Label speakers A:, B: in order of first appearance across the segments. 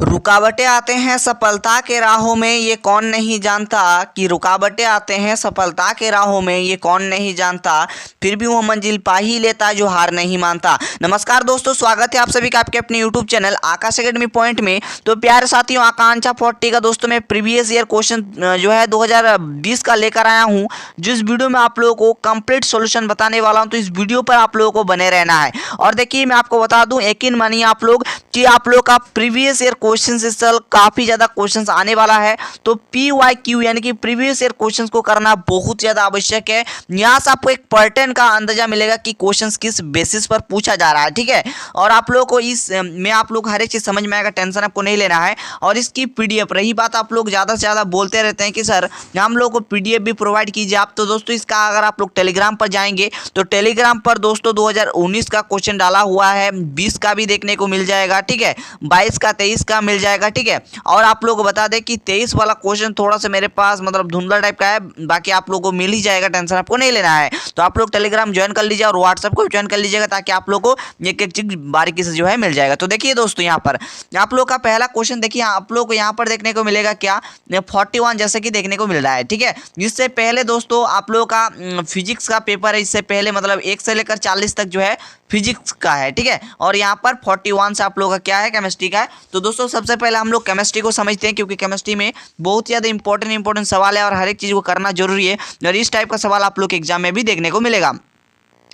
A: रुकावटें आते हैं सफलता के राहों में, ये कौन नहीं जानता कि रुकावटें आते हैं सफलता के राहों में, ये कौन नहीं जानता, फिर भी वो मंजिल पा ही लेता जो हार नहीं मानता। नमस्कार दोस्तों, स्वागत है आप सभी का आपके अपने यूट्यूब चैनल आकाश अकेडमी पॉइंट में। तो प्यारे साथियों, आकांक्षा 40 का दोस्तों मैं प्रीवियस ईयर क्वेश्चन जो है 2020 का लेकर आया हूँ, जिस वीडियो में आप लोगों को कंप्लीट सोल्यूशन बताने वाला हूँ। तो इस वीडियो पर आप लोगों को बने रहना है। और देखिए, मैं आपको बता दूँ, यकीन मानिए आप लोग कि आप लोग का प्रीवियस ईयर क्वेश्चन से सल काफी ज्यादा क्वेश्चंस आने वाला है। तो PYQ यानी कि प्रीवियस ईयर क्वेश्चंस को करना बहुत ज्यादा आवश्यक है। यहाँ से आपको एक पैटर्न का अंदाजा मिलेगा कि क्वेश्चंस किस बेसिस पर पूछा जा रहा है, ठीक है। और आप लोग को इस में आप लोग हर एक चीज समझ में आएगा, टेंशन आपको नहीं लेना है। और इसकी PDF रही बात, आप लोग ज्यादा से ज्यादा बोलते रहते हैं कि सर हम लोग को PDF भी प्रोवाइड कीजिए आप। तो दोस्तों इसका अगर आप लोग टेलीग्राम पर जाएंगे तो टेलीग्राम पर दोस्तों 2019 का क्वेश्चन डाला हुआ है, 20 का भी देखने को मिल जाएगा, ठीक है, 22 का 23 का मिल जाएगा, ठीक है। और आप लोग को बता दें कि 23 वाला क्वेश्चन थोड़ा सा मेरे पास मतलब धुंधला टाइप का है, बाकी आप लोगों को मिल ही जाएगा, टेंशन आपको नहीं लेना है। तो आप लोग टेलीग्राम ज्वाइन कर लीजिए और व्हाट्सएप को ज्वाइन कर लीजिएगा, ताकि आप लोग को एक एक चीज बारीकी से जो है मिल जाएगा। तो देखिए दोस्तों, यहाँ पर आप लोग का पहला क्वेश्चन देखिए, आप लोग को यहाँ पर देखने को मिलेगा क्या 41 जैसे कि देखने को मिल रहा है, ठीक है। इससे पहले दोस्तों आप लोग का फिजिक्स का पेपर है, इससे पहले मतलब 1 से लेकर 40 तक जो है फिजिक्स का है, ठीक है। और यहाँ पर 41 से आप लोगों का क्या है, केमिस्ट्री का है। तो दोस्तों सबसे पहले हम लोग केमिस्ट्री को समझते हैं, क्योंकि केमिस्ट्री में बहुत ज़्यादा इंपॉर्टेंट सवाल है और हर एक चीज़ को करना जरूरी है। और इस टाइप का सवाल आप लोग के एग्जाम में भी देखने को मिलेगा।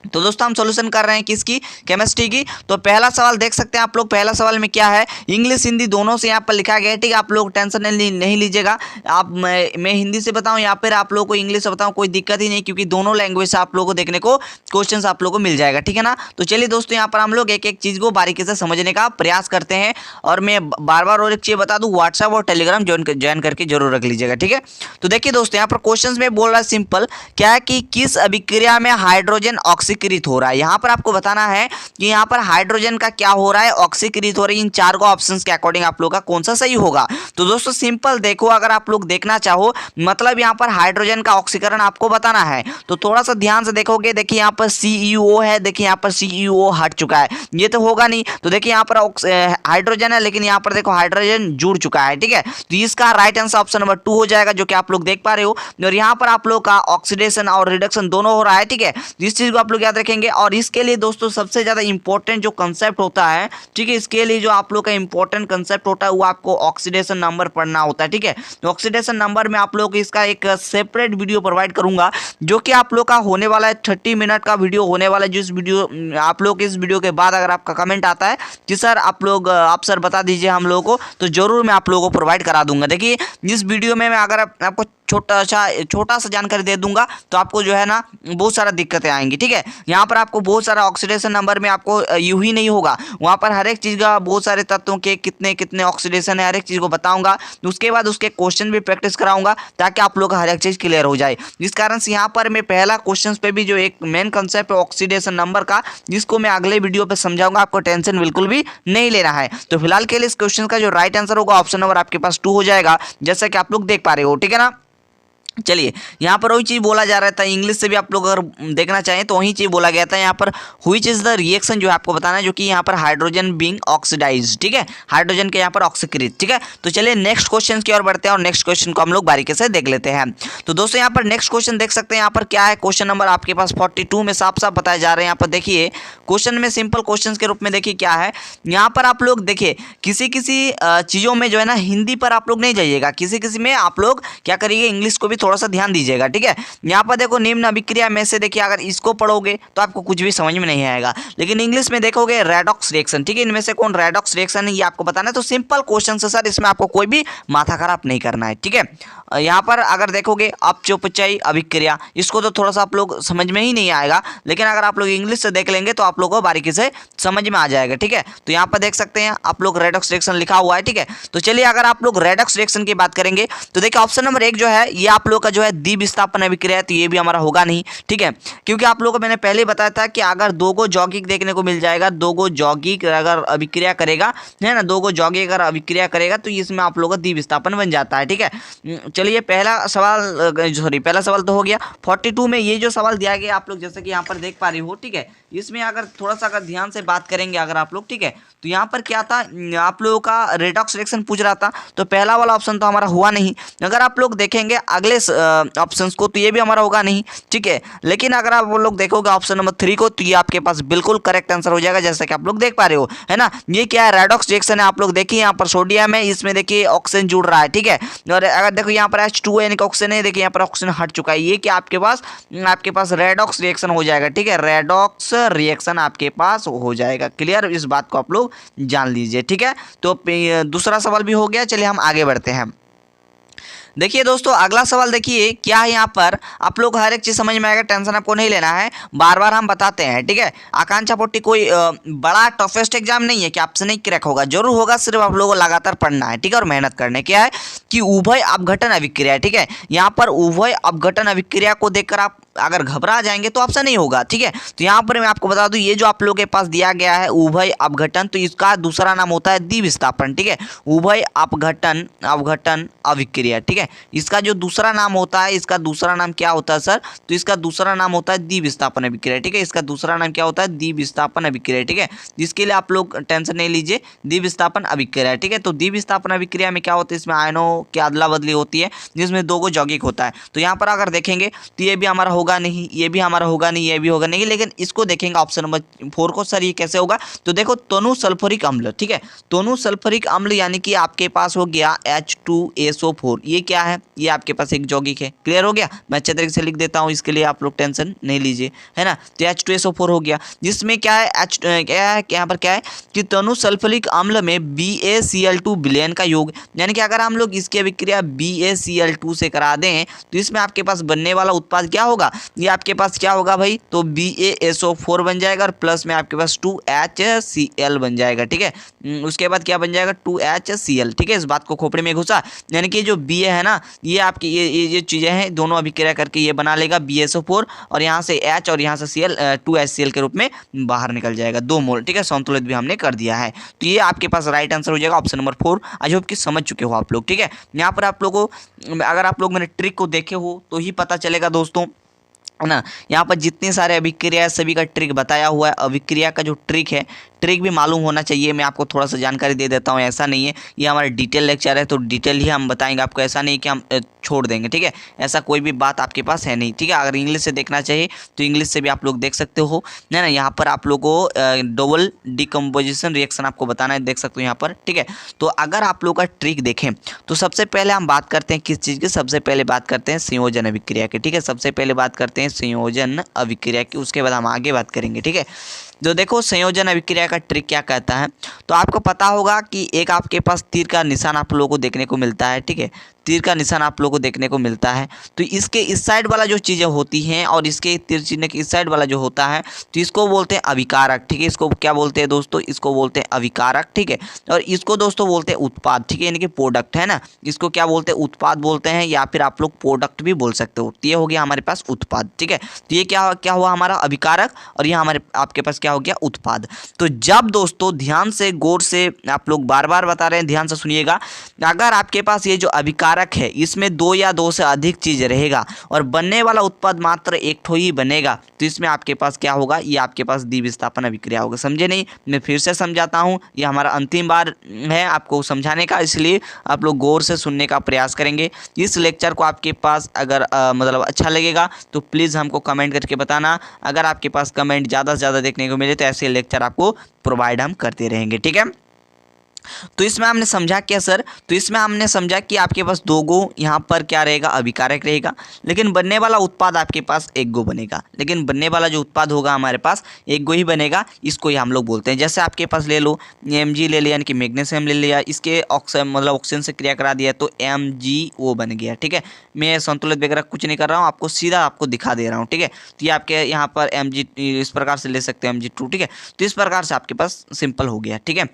A: तो दोस्तों हम सॉल्यूशन कर रहे हैं किसकी, केमिस्ट्री की। तो पहला सवाल देख सकते हैं आप लोग, पहला सवाल में क्या है, इंग्लिश हिंदी दोनों से यहाँ पर लिखा गया है, ठीक है। आप लोग टेंशन नहीं लीजिएगा, आप मैं हिंदी से बताऊं या फिर आप लोग को इंग्लिश से बताऊं, कोई दिक्कत ही नहीं, क्योंकि दोनों लैंग्वेज से आप लोगों को देखने को क्वेश्चन आप लोग को मिल जाएगा, ठीक है ना। तो चलिए दोस्तों, यहाँ पर हम लोग एक एक चीज़ को बारीकी से समझने का प्रयास करते हैं। और मैं बार बार और एक चीज़ बता दूँ, व्हाट्सएप और टेलीग्राम ज्वाइन करके जरूर रख लीजिएगा, ठीक है। तो देखिए दोस्तों, यहाँ पर क्वेश्चन में बोल रहा है सिंपल, क्या है कि किस अभिक्रिया में हाइड्रोजन ऑक्सीकृत हो रहा है। यहाँ पर आपको बताना है कि यहाँ पर हाइड्रोजन का क्या हो रहा है, ऑक्सीकृत हो रही है। इन चार को ऑप्शंस के अकॉर्डिंग आप लोग का कौन सा सही होगा। तो दोस्तों सिंपल देखो, अगर आप लोग देखना चाहो, मतलब यहाँ पर हाइड्रोजन का ऑक्सीकरण आपको बताना है, तो थोड़ा सा ध्यान से देखोगे। देखिए यहाँ पर CEO है, देखिए यहाँ पर CEO हट चुका है, ये तो होगा नहीं। तो देखिए यहाँ पर हाइड्रोजन है, लेकिन यहाँ पर देखो हाइड्रोजन जुड़ चुका है, ठीक है। तो इसका राइट आंसर ऑप्शन नंबर 2 हो जाएगा, जो कि आप लोग देख पा रहे हो। और यहाँ पर आप लोग का ऑक्सीडेशन और रिडक्शन दोनों हो रहा है, ठीक है। इस चीज को आप लोग याद रखेंगे। और इसके लिए दोस्तों सबसे ज्यादा इंपॉर्टेंट जो कंसेप्ट होता है, ठीक है, इसके लिए जो आप लोग का इंपॉर्टेंट कंसेप्ट होता है वो आपको ऑक्सीडेशन नंबर पढ़ना होता है, ठीक है। तो ऑक्सीडेशन नंबर में आप लोग को इसका एक सेपरेट वीडियो प्रोवाइड करूंगा, जो कि आप लोग का होने वाला है 30 मिनट का वीडियो होने वाला है। जिस वीडियो आप लोग इस वीडियो के बाद अगर आपका कमेंट आता है कि सर आप सर बता दीजिए हम लोगों को, तो जरूर मैं आप लोगों को प्रोवाइड करा दूंगा। देखिए इस वीडियो में मैं अगर आपको छोटा सा जानकारी दे दूंगा, तो आपको जो है ना बहुत सारा दिक्कतें आएंगी, ठीक है। यहाँ पर आपको बहुत सारा ऑक्सीडेशन नंबर में आपको यूं ही नहीं होगा, वहाँ पर हर एक चीज़ का बहुत सारे तत्वों के कितने कितने ऑक्सीडेशन है, हर एक चीज़ को बताऊंगा। उसके बाद उसके क्वेश्चन भी प्रैक्टिस कराऊंगा, ताकि आप लोग का हर एक चीज़ क्लियर हो जाए। इस कारण से यहाँ पर मैं पहला क्वेश्चन पे भी जो एक मेन कंसेप्ट है ऑक्सीडेशन नंबर का, जिसको मैं अगले वीडियो पे समझाऊंगा, आपको टेंशन बिल्कुल भी नहीं लेना है। तो फिलहाल के लिए इस क्वेश्चन का जो राइट आंसर होगा ऑप्शन नंबर आपके पास 2 हो जाएगा, जैसा कि आप लोग देख पा रहे हो, ठीक है ना। चलिए, यहाँ पर वही चीज़ बोला जा रहा था, इंग्लिश से भी आप लोग अगर देखना चाहें तो वही चीज़ बोला गया था। यहाँ पर व्हिच इज द रिएक्शन जो है आपको बताना है, जो कि यहाँ पर हाइड्रोजन बीइंग ऑक्सीडाइज, ठीक है, हाइड्रोजन के यहाँ पर ऑक्सीकृत, ठीक है। तो चलिए नेक्स्ट क्वेश्चन की ओर बढ़ते हैं और नेक्स्ट क्वेश्चन को हम लोग बारीकी से देख लेते हैं। तो दोस्तों यहाँ पर नेक्स्ट क्वेश्चन देख सकते हैं, यहाँ पर क्या है, क्वेश्चन नंबर आपके पास 42 में साफ साफ बताए जा रहे हैं। यहाँ पर देखिए क्वेश्चन में सिंपल क्वेश्चन के रूप में देखिए क्या है, यहाँ पर आप लोग देखिए किसी चीज़ों में जो है ना हिंदी पर आप लोग नहीं जाइएगा, किसी में आप लोग क्या करिए, इंग्लिश को भी थोड़ा सा ध्यान दीजिएगा, ठीक है। यहाँ पर देखो निम्न अभिक्रिया में से देखिए, अगर इसको पढ़ोगे तो आपको कुछ भी समझ में नहीं आएगा, लेकिन इंग्लिश में देखोगे रेडॉक्स रिएक्शन, ठीक है, इनमें से कौन रेडॉक्स रिएक्शन है ये आपको बताना है। तो सिंपल क्वेश्चन है सर, इसमें आपको कोई भी माथा खराब नहीं करना है, ठीक है। यहाँ पर अगर देखोगे अपचोपचाई अभिक्रिया, इसको तो थोड़ा सा आप लोग समझ में ही नहीं आएगा, लेकिन अगर आप लोग इंग्लिश से देख लेंगे तो आप लोग को बारीकी से समझ में आ जाएगा, ठीक है। तो यहाँ पर देख सकते हैं आप लोग रेडॉक्स रिएक्शन लिखा हुआ है, ठीक है। तो चलिए अगर आप लोग रेडॉक्स रिएक्शन की बात करेंगे तो देखिए ऑप्शन नंबर 1 जो है ये आप लोग लोग का जो है द्विविस्थापन अभिक्रिया है तो ये भी हमारा होगा नहीं, ठीक है। क्योंकि आप लोगों को मैंने पहले बताया था कि अगर दो गो यौगिक देखने को मिल जाएगा, दो गो यौगिक अगर अभिक्रिया करेगा है ना, दो गो यौगिक अगर अभिक्रिया करेगा तो इसमें आप लोगों का द्विविस्थापन बन जाता है, ठीक है। चलिए पहला सवाल तो हो गया। 42 में ये जो सवाल दिया गया आप लोग जैसे कि यहाँ पर देख पा रहे हो, ठीक है। इसमें अगर थोड़ा सा अगर ध्यान से बात करेंगे अगर आप लोग, ठीक है, तो यहाँ पर क्या था, आप लोगों का रेडॉक्स रिएक्शन पूछ रहा था, तो पहला वाला ऑप्शन तो हमारा हुआ नहीं। अगर आप लोग देखेंगे अगले ऑप्शंस को तो ये भी हमारा होगा नहीं, ठीक है। लेकिन अगर आप वो लोग देखोगे ऑप्शन नंबर 3 को तो ये आपके पास बिल्कुल करेक्ट आंसर हो जाएगा, जैसा कि आप लोग देख पा रहे हो, है ना। ये क्या है, रेडॉक्स रिएक्शन है। आप लोग देखिए यहाँ पर सोडियम है, इसमें देखिए ऑक्सीजन जुड़ रहा है, ठीक है। और अगर देखो यहाँ पर H2 यानी कि ऑक्सीजन है, देखिए यहाँ पर ऑक्सीजन हट चुका है। ये क्या आपके पास रेडॉक्स रिएक्शन हो जाएगा, ठीक है। रेडॉक्स रिएक्शन आपके पास हो जाएगा। क्लियर, इस बात को आप लोग जान लीजिए, ठीक है। तो दूसरा सवाल भी हो गया। चलिए हम आगे बढ़ते हैं। देखिए दोस्तों अगला सवाल देखिए क्या है, यहाँ पर आप लोग हर एक चीज समझ में आएगा, टेंशन आपको नहीं लेना है, बार बार हम बताते हैं, ठीक है। आकांक्षा पोटी कोई बड़ा टफेस्ट एग्जाम नहीं है कि आपसे नहीं क्रैक होगा, जरूर होगा, सिर्फ आप लोगों को लगातार पढ़ना है, ठीक है, और मेहनत करने। क्या है कि उभय अपघटन अभिक्रिया, ठीक है। यहाँ पर उभय अपघटन अभिक्रिया को देखकर आप अगर घबरा जाएंगे तो आपसे नहीं होगा, ठीक है। तो यहाँ पर मैं आपको बता दूं ये जो आप लोगों के पास दिया गया है उभय अपघटन, तो इसका दूसरा नाम होता है द्विविस्थापन, ठीक है। उभय अपघटन अभिक्रिया, ठीक है। इसका जो दूसरा नाम होता है, इसका दूसरा नाम क्या होता है सर, तो इसका दूसरा नाम होता है द्विविस्थापन अभिक्रिया, ठीक है। इसका दूसरा नाम क्या होता है, द्विविस्थापन अभिक्रिया, ठीक है। जिसके लिए आप लोग टेंशन नहीं लीजिए, द्विविस्थापन अभिक्रिया, ठीक है। तो द्विविस्थापन अभिक्रिया में क्या होता है, इसमें आयनों की अदला बदली होती है, जिसमें दो गो यौगिक होता है। तो यहाँ पर अगर देखेंगे तो ये भी हमारा होगा नहीं, ये भी हमारा होगा नहीं, ये भी होगा नहीं। लेकिन इसको देखेंगे ऑप्शन नंबर 4 को, सर ये कैसे होगा, तो देखो तोनु सल्फ्यूरिक अम्ल, ठीक है। तोनु सल्फ्यूरिक अम्ल यानी कि आपके पास हो गया H2SO4। ये क्या है, ये आपके पास एक यौगिक है। क्लियर हो गया, मैं अच्छे तरीके से लिख देता हूँ, इसके लिए आप लोग टेंशन नहीं लीजिए, है ना। तो H2SO4 हो गया, जिसमें क्या है यहाँ पर क्या है कि तोनु सल्फ्यूरिक अम्ल में BaCl2 विलयन का योग, यानी कि अगर हम लोग इसकी अभिक्रिया BaCl2 से करा दें तो इसमें आपके पास बनने वाला उत्पाद क्या होगा, ये आपके पास क्या होगा भाई, तो BaSO4 बन जाएगा और प्लस में आपके पास 2HCl बन जाएगा, ठीक है। उसके बाद क्या बन जाएगा, 2HCl, ठीक है। इस बात को खोपड़े में घुसा, यानी कि जो Ba है ना, ये आपकी ये चीज़ें हैं, दोनों अभिक्रिया करके ये बना लेगा BaSO4 और यहाँ से H और यहाँ से Cl 2HCl के रूप में बाहर निकल जाएगा 2 मोल, ठीक है। संतुलित भी हमने कर दिया है, तो ये आपके पास राइट आंसर हो जाएगा ऑप्शन नंबर 4। आई होप कि समझ चुके हो आप लोग, ठीक है। यहाँ पर आप लोगों को अगर आप लोग मेरे ट्रिक को देखे हो तो ही पता चलेगा दोस्तों, है ना। यहाँ पर जितने सारे अभिक्रिया है सभी का ट्रिक बताया हुआ है। अभिक्रिया का जो ट्रिक है, ट्रिक भी मालूम होना चाहिए। मैं आपको थोड़ा सा जानकारी दे देता हूँ, ऐसा नहीं है ये हमारा डिटेल लेक्चर है तो डिटेल ही हम बताएंगे आपको, ऐसा नहीं कि हम छोड़ देंगे, ठीक है। ऐसा कोई भी बात आपके पास है नहीं, ठीक है। अगर इंग्लिश से देखना चाहिए तो इंग्लिश से भी आप लोग देख सकते हो, है ना। यहाँ पर आप लोग को डबल डिकम्पोजिशन रिएक्शन आपको बताना है, देख सकते हो यहाँ पर, ठीक है। तो अगर आप लोग का ट्रिक देखें तो सबसे पहले हम बात करते हैं किस चीज़ की, सबसे पहले बात करते हैं संयोजन अभिक्रिया की, ठीक है। सबसे पहले बात करते हैं संयोजन अभिक्रिया की, उसके बाद हम आगे बात करेंगे, ठीक है। जो देखो संयोजन अभिक्रिया का ट्रिक क्या कहता है, तो आपको पता होगा कि एक आपके पास तीर का निशान आप लोगों को देखने को मिलता है, ठीक है। तीर का निशान आप लोगों को देखने को मिलता है, तो इसके इस साइड वाला जो चीज़ें होती हैं और इसके तीर चिन्ह के इस साइड वाला जो होता है तो इसको बोलते हैं अभिकारक, ठीक है। इसको क्या बोलते हैं दोस्तों, इसको बोलते हैं अभिकारक, ठीक है। और इसको दोस्तों बोलते हैं उत्पाद, ठीक है, यानी कि प्रोडक्ट, है ना। इसको क्या बोलते हैं, उत्पाद बोलते हैं, या फिर आप लोग प्रोडक्ट भी बोल सकते हो। तो ये हो गया हमारे पास उत्पाद, ठीक है। तो ये क्या हुआ हमारा अभिकारक, और ये हमारे आपके पास क्या हो गया, उत्पाद। तो जब दोस्तों ध्यान से गौर से आप लोग बार बार बता रहे हैं, ध्यान से सुनिएगा, अगर आपके पास ये जो अभिकारक है इसमें 2 या 2 से अधिक चीज रहेगा और बनने वाला उत्पाद मात्र एक ठो ही बनेगा, तो इसमें आपके पास क्या होगा, ये आपके पास द्विविस्थापन अभिक्रिया होगा। समझे नहीं, मैं फिर से समझाता हूँ, ये हमारा अंतिम बार है आपको समझाने का, इसलिए आप लोग गौर से सुनने का प्रयास करेंगे। इस लेक्चर को आपके पास अगर मतलब अच्छा लगेगा तो प्लीज़ हमको कमेंट करके बताना। अगर आपके पास कमेंट ज़्यादा से ज़्यादा देखने को मिले तो ऐसे लेक्चर आपको प्रोवाइड हम करते रहेंगे, ठीक है। तो इसमें हमने समझा क्या सर, तो इसमें हमने समझा कि आपके पास 2 गो यहाँ पर क्या रहेगा, अभिकारक रहेगा, लेकिन बनने वाला उत्पाद आपके पास 1 गो बनेगा। लेकिन बनने वाला जो उत्पाद होगा हमारे पास 1 गो ही बनेगा, इसको ही हम लोग बोलते हैं। जैसे आपके पास ले लो Mg ले लिया, यानी कि मैग्नीशियम ले लिया, इसके ऑक्सीजन से क्रिया करा दिया तो MgO बन गया, ठीक है। मैं संतुलित वगैरह कुछ नहीं कर रहा हूँ, आपको सीधा आपको दिखा दे रहा हूँ, ठीक है। तो ये आपके यहाँ पर Mg इस प्रकार से ले सकते हैं, Mg2, ठीक है। तो इस प्रकार से आपके पास सिंपल हो गया, ठीक है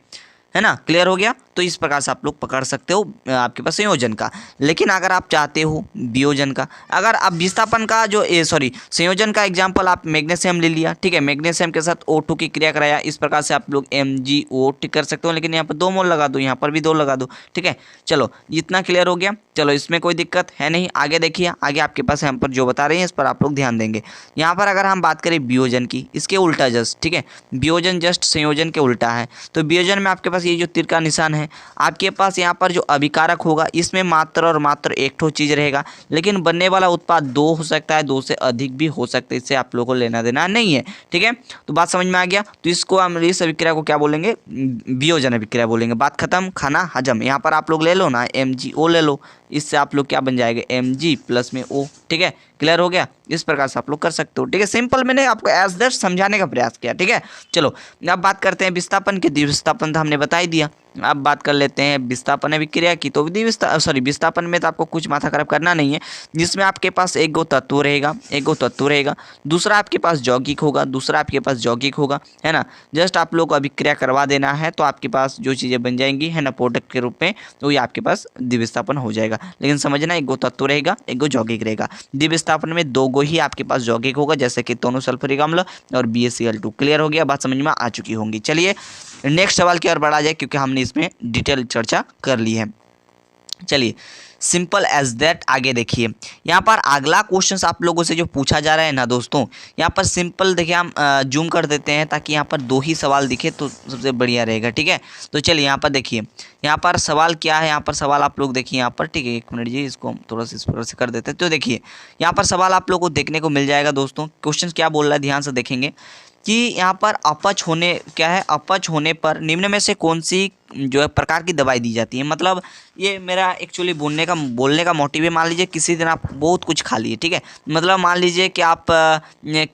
A: ना, क्लियर हो गया। तो इस प्रकार से आप लोग पकड़ सकते हो आपके पास संयोजन का। लेकिन अगर आप चाहते हो वियोजन का, अगर आप विस्थापन का जो संयोजन का एग्जाम्पल आप मैग्नीशियम ले लिया, ठीक है, मैग्नीशियम के साथ O2 की क्रिया कराया, इस प्रकार से आप लोग MgO टिक कर सकते हो। लेकिन यहाँ पर 2 मोल लगा दो, यहाँ पर भी 2 लगा दो, ठीक है। चलो इतना क्लियर हो गया। चलो इसमें कोई दिक्कत है नहीं। आगे देखिए, आगे आपके पास यहाँ पर जो बता रहे हैं इस पर आप लोग ध्यान देंगे। यहाँ पर अगर हम बात करें वियोजन की, इसके उल्टा जस्ट, ठीक है, वियोजन जस्ट संयोजन के उल्टा है। तो वियोजन में आपके पास ये जो तीर का निशान है, आपके पास यहाँ पर जो अभिकारक होगा इसमें मात्र और मात्र एक ठो चीज़ रहेगा, लेकिन बनने वाला उत्पाद 2 हो सकता है, 2 से अधिक भी हो सकता है, इससे आप लोगों को लेना देना नहीं है, ठीक है। तो बात समझ में आ गया। तो इसको हम इस अभिक्रिया को क्या बोलेंगे, वियोजन अभिक्रिया बोलेंगे। बात खत्म, खाना हजम। यहाँ पर आप लोग ले लो ना MgO ले लो, इससे आप लोग क्या बन जाएगा Mg प्लस में O, ठीक है। क्लियर हो गया। इस प्रकार से आप लोग कर सकते हो, ठीक है। सिंपल मैंने आपको एज दैट समझाने का प्रयास किया, ठीक है। चलो अब बात करते हैं विस्थापन की। विस्थापन तो हमने बता ही दिया। अब बात कर लेते हैं विस्थापन अभिक्रिया की। तो विस्थापन में तो आपको कुछ माथा खराब करना नहीं है, जिसमें आपके पास एक गो तत्व रहेगा, दूसरा आपके पास यौगिक होगा, है ना। जस्ट आप लोग को अभिक्रिया करवा देना है, तो आपके पास जो चीज़ें बन जाएंगी, है ना, प्रोडक्ट के रूप में, तो ये आपके पास द्विविस्थापन हो जाएगा। लेकिन समझना, एक गो तत्व रहेगा, एक गो यौगिक रहेगा। द्विविस्थापन में 2 गो ही आपके पास यौगिक होगा, जैसे कि टोनो सल्फ्यूरिक अम्ल और BaCl2। क्लियर हो गया, बात समझ में आ चुकी होंगी। चलिए नेक्स्ट सवाल की ओर बढ़ा जाए, क्योंकि हमने इसमें डिटेल चर्चा कर ली है। चलिए सिंपल एज दैट आगे देखिए। यहाँ पर अगला क्वेश्चन आप लोगों से जो पूछा जा रहा है ना दोस्तों, यहाँ पर सिंपल देखिए, हम जूम कर देते हैं ताकि यहाँ पर 2 ही सवाल दिखे तो सबसे बढ़िया रहेगा, ठीक है। तो चलिए यहाँ पर देखिए, यहाँ पर सवाल क्या है, यहाँ पर सवाल आप लोग देखिए यहाँ पर, ठीक है। 1 मिनट जी, इसको हम थोड़ा सा इस प्रकार से कर देते हैं। तो देखिए यहाँ पर सवाल आप लोग को देखने को मिल जाएगा दोस्तों। क्वेश्चन क्या बोल रहा है, ध्यान से देखेंगे कि यहाँ पर अपच होने पर निम्न में से कौन सी जो है प्रकार की दवाई दी जाती है। मतलब ये मेरा एक्चुअली बोलने का मोटिव है। मान लीजिए किसी दिन आप बहुत कुछ खा लिए, ठीक है, मतलब मान लीजिए कि आप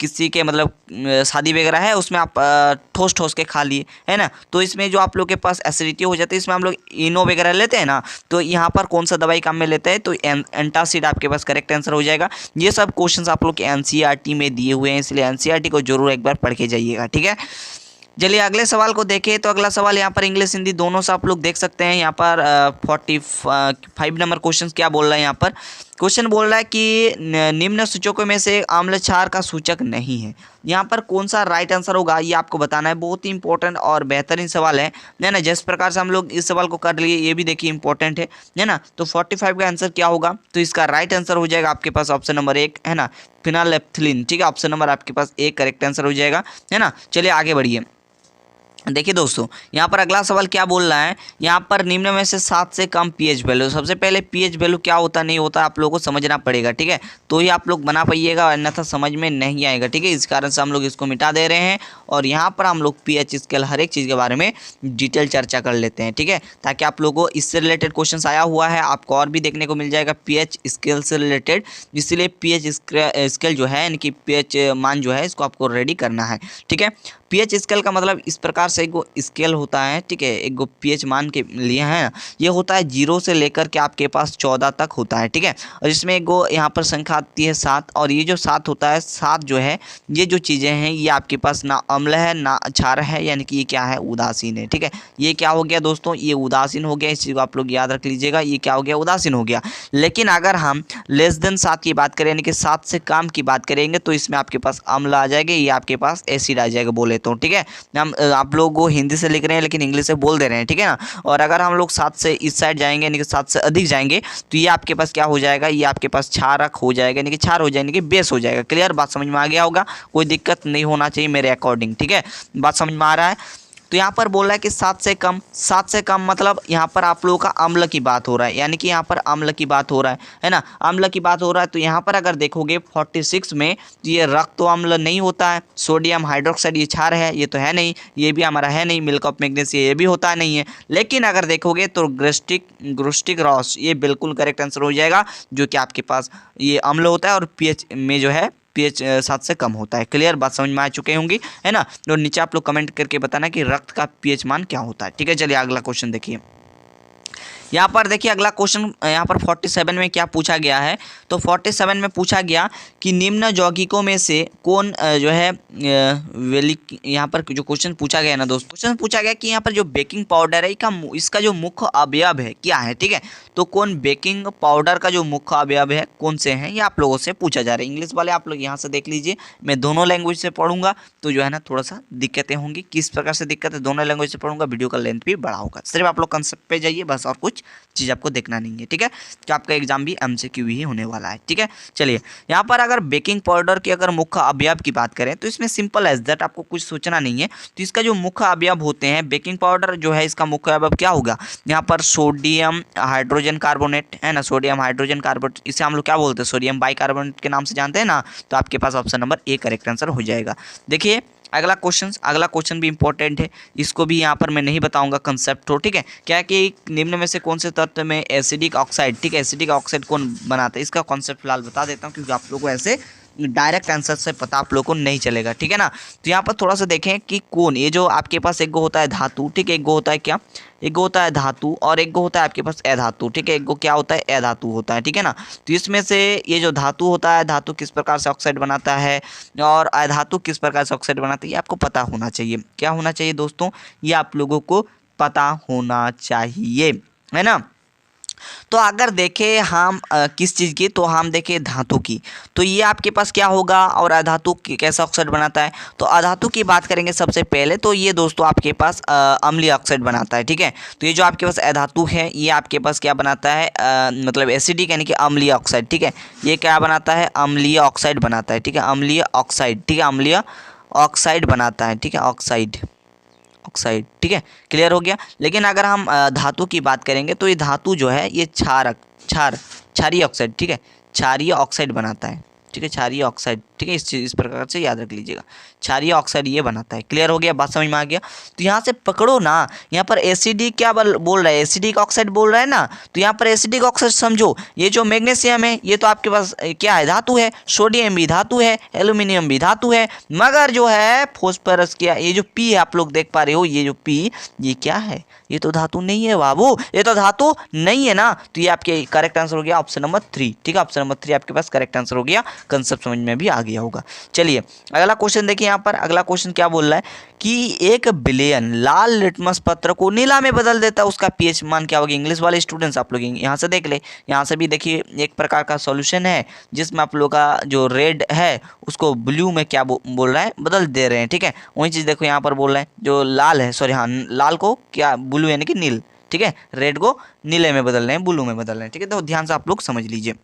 A: किसी के मतलब शादी वगैरह है, उसमें आप ठोस के खा लिए, है ना। तो इसमें जो आप लोग के पास एसिडिटी हो जाती है, इसमें हम लोग इनो वगैरह लेते हैं ना, तो यहाँ पर कौन सा दवाई काम में लेते हैं, तो एंटासिड आपके पास करेक्ट आंसर हो जाएगा। ये सब क्वेश्चन आप लोग के NCERT में दिए हुए हैं, इसलिए NCERT को जरूर एक बार पढ़ के जाइएगा, ठीक है। चलिए अगले सवाल को देखें। तो अगला सवाल यहाँ पर इंग्लिश हिंदी दोनों से आप लोग देख सकते हैं। यहाँ पर 45 नंबर क्वेश्चन क्या बोल रहा है, यहाँ पर क्वेश्चन बोल रहा है कि निम्न सूचकों में से अम्ल क्षार का सूचक नहीं है। यहाँ पर कौन सा राइट आंसर होगा ये आपको बताना है। बहुत ही इंपॉर्टेंट और बेहतरीन सवाल है ना। जिस प्रकार से हम लोग इस सवाल को कर लिए, ये भी देखिए इंपॉर्टेंट है ना। तो 45 का आंसर क्या होगा, तो इसका राइट आंसर हो जाएगा आपके पास ऑप्शन नंबर 1, है ना, फिनालेफ्थिलीन, ठीक है। ऑप्शन नंबर आपके पास 1 करेक्ट आंसर हो जाएगा, है ना। चलिए आगे बढ़िए। देखिए दोस्तों, यहाँ पर अगला सवाल क्या बोल रहा है, यहाँ पर निम्न में से 7 से कम पीएच वैल्यू। सबसे पहले पीएच वैल्यू क्या होता नहीं होता आप लोगों को समझना पड़ेगा, ठीक है। तो ही आप लोग बना पाइएगा, अन्यथा समझ में नहीं आएगा, ठीक है। इस कारण से हम लोग इसको मिटा दे रहे हैं और यहाँ पर हम लोग पीएच स्केल हर एक चीज़ के बारे में डिटेल चर्चा कर लेते हैं, ठीक है, ताकि आप लोगों को इससे रिलेटेड क्वेश्चन आया हुआ है, आपको और भी देखने को मिल जाएगा पीएच स्केल से रिलेटेड। इसलिए पीएच स्केल जो है, यानी कि पीएच मान जो है, इसको आपको रेडी करना है, ठीक है। पीएच स्केल का मतलब इस प्रकार से एक गो स्केल होता है, ठीक है, एक गो पीएच मान के लिए है ना। ये होता है 0 से लेकर के आपके पास 14 तक होता है, ठीक है। और इसमें एक गो यहाँ पर संख्या आती है 7, और ये जो 7 होता है, 7 जो है ये जो चीज़ें हैं, ये आपके पास ना अम्ल है ना क्षार है, यानी कि ये क्या है, उदासीन है, ठीक है। ये क्या हो गया दोस्तों, ये उदासीन हो गया। इस चीज़ को आप लोग याद रख लीजिएगा, ये क्या हो गया, उदासीन हो गया। लेकिन अगर हम लेस देन 7 की बात करें, यानी कि 7 से कम की बात करेंगे, तो इसमें आपके पास अम्ल आ जाएगा, ये आपके पास एसिड आ जाएगा बोले तो, ठीक है। हम आप लोग को हिंदी से लिख रहे हैं लेकिन इंग्लिश से बोल दे रहे हैं, ठीक है ना। और अगर हम लोग 7 से इस साइड जाएंगे, यानी कि 7 से अधिक जाएंगे, तो ये आपके पास क्या हो जाएगा, ये आपके पास क्षारक हो जाएगा, यानी कि क्षार हो जाएगा, यानी कि बेस हो जाएगा। क्लियर, बात समझ में आ गया होगा, कोई दिक्कत नहीं होना चाहिए मेरे अकॉर्डिंग, ठीक है। बात समझ में आ रहा है। तो यहाँ पर बोल रहा है कि 7 से कम मतलब यहाँ पर आप लोगों का अम्ल की बात हो रहा है, यानी कि यहाँ पर अम्ल की बात हो रहा है ना, अम्ल की बात हो रहा है। तो यहाँ पर अगर देखोगे 46 में, ये रक्त अम्ल नहीं होता है, सोडियम हाइड्रोक्साइड ये क्षार है, ये तो है नहीं, ये भी हमारा है नहीं, मिल्क ऑफ मैग्नीशियम ये भी होता नहीं है। लेकिन अगर देखोगे तो ग्रुस्टिक रॉस ये बिल्कुल करेक्ट आंसर हो जाएगा, जो कि आपके पास ये अम्ल होता है और पीएच में जो है पीएच 7 से कम होता है। क्लियर, बात समझ में आ चुके होंगी, है ना। और नीचे आप लोग कमेंट करके बताना कि रक्त का पीएच मान क्या होता है, ठीक है। चलिए अगला क्वेश्चन देखिए। यहाँ पर देखिए अगला क्वेश्चन यहाँ पर 47 में क्या पूछा गया है, तो 47 में पूछा गया कि निम्न यौगिकों में से कौन जो है यहाँ पर जो क्वेश्चन पूछा गया ना दोस्तों, क्वेश्चन पूछा गया कि यहाँ पर जो बेकिंग पाउडर है इसका जो मुख्य अवयव है क्या है, ठीक है। तो कौन बेकिंग पाउडर का जो मुख्य अवयव है कौन से हैं, ये आप लोगों से पूछा जा रहा है। इंग्लिश वाले आप लोग यहाँ से देख लीजिए, मैं दोनों लैंग्वेज से पढ़ूंगा तो जो है ना थोड़ा सा दिक्कतें होंगी। किस प्रकार से दिक्कत है, दोनों लैंग्वेज से पढ़ूंगा, वीडियो का लेंथ भी बड़ा होगा। सिर्फ आप लोग कंसेप्ट पे जाइए बस, और कुछ चीज़ आपको देखना नहीं है, ठीक है। तो आपका एग्जाम भी MCQ ही होने वाला है, ठीक है। चलिए यहाँ पर अगर बेकिंग पाउडर के अगर मुख्य अवयव की बात करें तो इसमें सिंपल एज दैट, आपको कुछ सोचना नहीं है। तो इसका जो मुख्य अवयव होते हैं बेकिंग पाउडर जो है, इसका मुख्य अवयव क्या होगा, यहाँ पर सोडियम हाइड्रोजन कार्बोनेट है ना, सोडियम हाइड्रोजन कार्बोनेट, इसे हम लोग क्या बोलते हैं, सोडियम बाइकार्बोनेट के नाम से जानते हैं ना। तो आपके पास option number A correct answer हो जाएगा। देखिए अगला क्वेश्चन भी इंपॉर्टेंट है, इसको भी यहाँ पर मैं नहीं बताऊंगा कंसेप्ट हो, ठीक है। क्या है कि निम्न में से कौन से तत्व में एसिडिक ऑक्साइड, ठीक है, एसिडिक ऑक्साइड कौन बनाता है, इसका कॉन्सेप्ट फिलहाल बता देता हूँ, क्योंकि आप लोगों को ऐसे डायरेक्ट आंसर से पता आप लोगों को नहीं चलेगा, ठीक है ना। तो यहाँ पर थोड़ा सा देखें कि कौन, ये जो आपके पास एक गो होता है धातु, ठीक है, एक गो होता है क्या, एक गो होता है धातु और एक गो होता है आपके पास अधातु, ठीक है, एक गो क्या होता है अधातु होता है, ठीक है ना। तो इसमें से ये जो धातु होता है, धातु किस प्रकार से ऑक्साइड बनाता है और अधातु किस प्रकार से ऑक्साइड बनाता है, ये आपको पता होना चाहिए। क्या होना चाहिए दोस्तों, ये आप लोगों को पता होना चाहिए, है ना। तो अगर देखें हम किस चीज़ की, तो हम देखें धातु की, तो ये आपके पास क्या होगा, और अधातु कैसा ऑक्साइड बनाता है। तो अधातु की बात करेंगे सबसे पहले, तो ये दोस्तों आपके पास अम्लीय ऑक्साइड बनाता है, ठीक है। तो ये जो आपके पास अधातु है ये आपके पास क्या बनाता है, मतलब एसिडिक यानी कि अम्लीय ऑक्साइड, ठीक है। ये क्या बनाता है, अम्लीय ऑक्साइड बनाता है, ठीक है, अम्लीय ऑक्साइड, ठीक है, अम्लीय ऑक्साइड बनाता है, ठीक है, ऑक्साइड, ठीक है, क्लियर हो गया। लेकिन अगर हम धातु की बात करेंगे तो ये धातु जो है ये क्षारीय ऑक्साइड, ठीक है, क्षारीय ऑक्साइड बनाता है, ठीक है, क्षारीय ऑक्साइड, ठीक है, इस प्रकार से याद रख लीजिएगा, क्षारीय ऑक्साइड ये बनाता है। क्लियर हो गया, बात समझ में आ गया। तो यहाँ से पकड़ो ना, यहाँ पर एसिडिक क्या बोल रहा है, एसिडिक ऑक्साइड बोल रहा है ना। तो यहाँ पर एसिडिक ऑक्साइड समझो, ये जो मैग्नीशियम है ये तो आपके पास क्या है, धातु है, सोडियम भी धातु है, एल्यूमिनियम भी धातु है, मगर जो है फॉस्फोरस क्या, ये जो पी है आप लोग देख पा रहे हो, ये जो पी ये क्या है, ये तो धातु नहीं है बाबू, ये तो धातु नहीं है ना। तो ये आपके करेक्ट आंसर हो गया ऑप्शन नंबर 3, ठीक है, ऑप्शन नंबर 3 आपके पास करेक्ट आंसर हो गया। कंसेप्ट समझ में भी आ गया होगा। चलिए अगला क्वेश्चन देखिए, यहाँ पर अगला क्वेश्चन क्या बोल रहा है कि 1 बिलियन लाल लिटमस पत्र को नीला में बदल देता है, उसका पीएच मान क्या होगा। इंग्लिश वाले स्टूडेंट्स आप लोग यहाँ से देख ले, यहाँ से भी देखिए एक प्रकार का सॉल्यूशन है जिसमें आप लोग का जो रेड है उसको ब्लू में क्या बोल रहा है, बदल दे रहे हैं, ठीक है। वही चीज़ देखो यहाँ पर बोल रहे हैं, जो लाल है, सॉरी हाँ, लाल को क्या ब्लू यानी कि नील, ठीक है, रेड को नीले में बदल रहे हैं, ब्लू में बदल रहे हैं, ठीक है। तो ध्यान से आप लोग समझ लीजिए,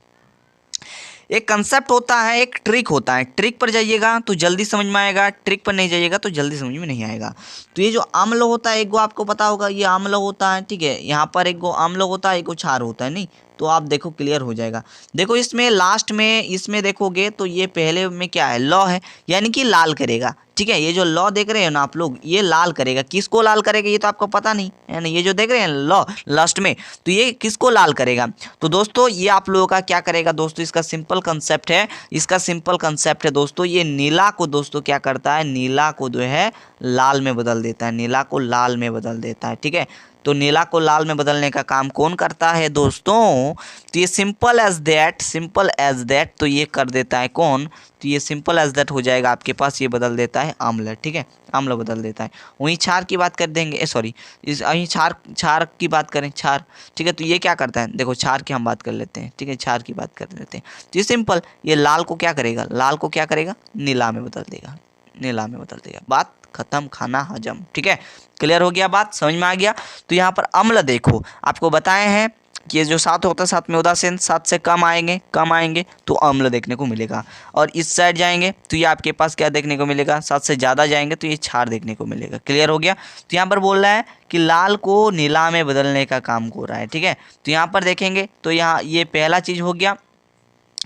A: एक कंसेप्ट होता है, एक ट्रिक होता है, ट्रिक पर जाइएगा तो जल्दी समझ में आएगा, ट्रिक पर नहीं जाइएगा तो जल्दी समझ में नहीं आएगा। तो ये जो अम्ल होता है, एक गो आपको पता होगा ये अम्ल होता है, ठीक है, यहाँ पर एक गो अम्ल होता है, एक गो क्षार होता है, नहीं तो आप देखो क्लियर हो जाएगा। देखो इसमें लास्ट में इसमें देखोगे तो ये पहले में क्या है, लॉ है, यानी कि लाल करेगा, ठीक है। ये जो लॉ देख रहे हो ना आप लोग, ये लाल करेगा, किसको लाल करेगा ये तो आपको पता नहीं है ना। ये जो देख रहे हैं लॉ लास्ट में, तो ये किसको लाल करेगा। तो दोस्तों ये आप लोगों का क्या करेगा दोस्तों, इसका सिंपल कंसेप्ट है, इसका सिंपल कंसेप्ट है दोस्तों, ये नीला को दोस्तों क्या करता है, नीला को जो है लाल में बदल देता है, नीला को लाल में बदल देता है, ठीक है। तो नीला को लाल में बदलने का काम कौन करता है दोस्तों, तो ये सिंपल एज दैट, तो ये कर देता है कौन, तो ये सिंपल एज दैट हो जाएगा आपके पास, ये बदल देता है अम्ल, ठीक है, अम्ल बदल देता है। वहीं क्षार की बात कर देंगे, सॉरी वहीं क्षार की बात करें, क्षार, ठीक है। तो ये क्या करता है, देखो क्षार की हम बात कर लेते हैं, ठीक है, क्षार की बात कर लेते हैं। तो ये सिंपल, ये लाल को क्या करेगा, लाल को क्या करेगा, नीला में बदल देगा, नीला में बदल देगा, बात खत्म, खाना हजम, ठीक है, क्लियर हो गया, बात समझ में आ गया। तो यहाँ पर अम्ल देखो आपको बताए हैं कि ये जो 7 होता है 7 में उदासीन, 7 से कम आएंगे तो अम्ल देखने को मिलेगा। और इस साइड जाएंगे तो ये आपके पास क्या देखने को मिलेगा, 7 से ज़्यादा जाएंगे तो ये क्षार देखने को मिलेगा। क्लियर हो गया। तो यहाँ पर बोल रहा है कि लाल को नीला में बदलने का काम हो रहा है, ठीक है। तो यहाँ पर देखेंगे तो यहाँ ये पहला चीज़ हो गया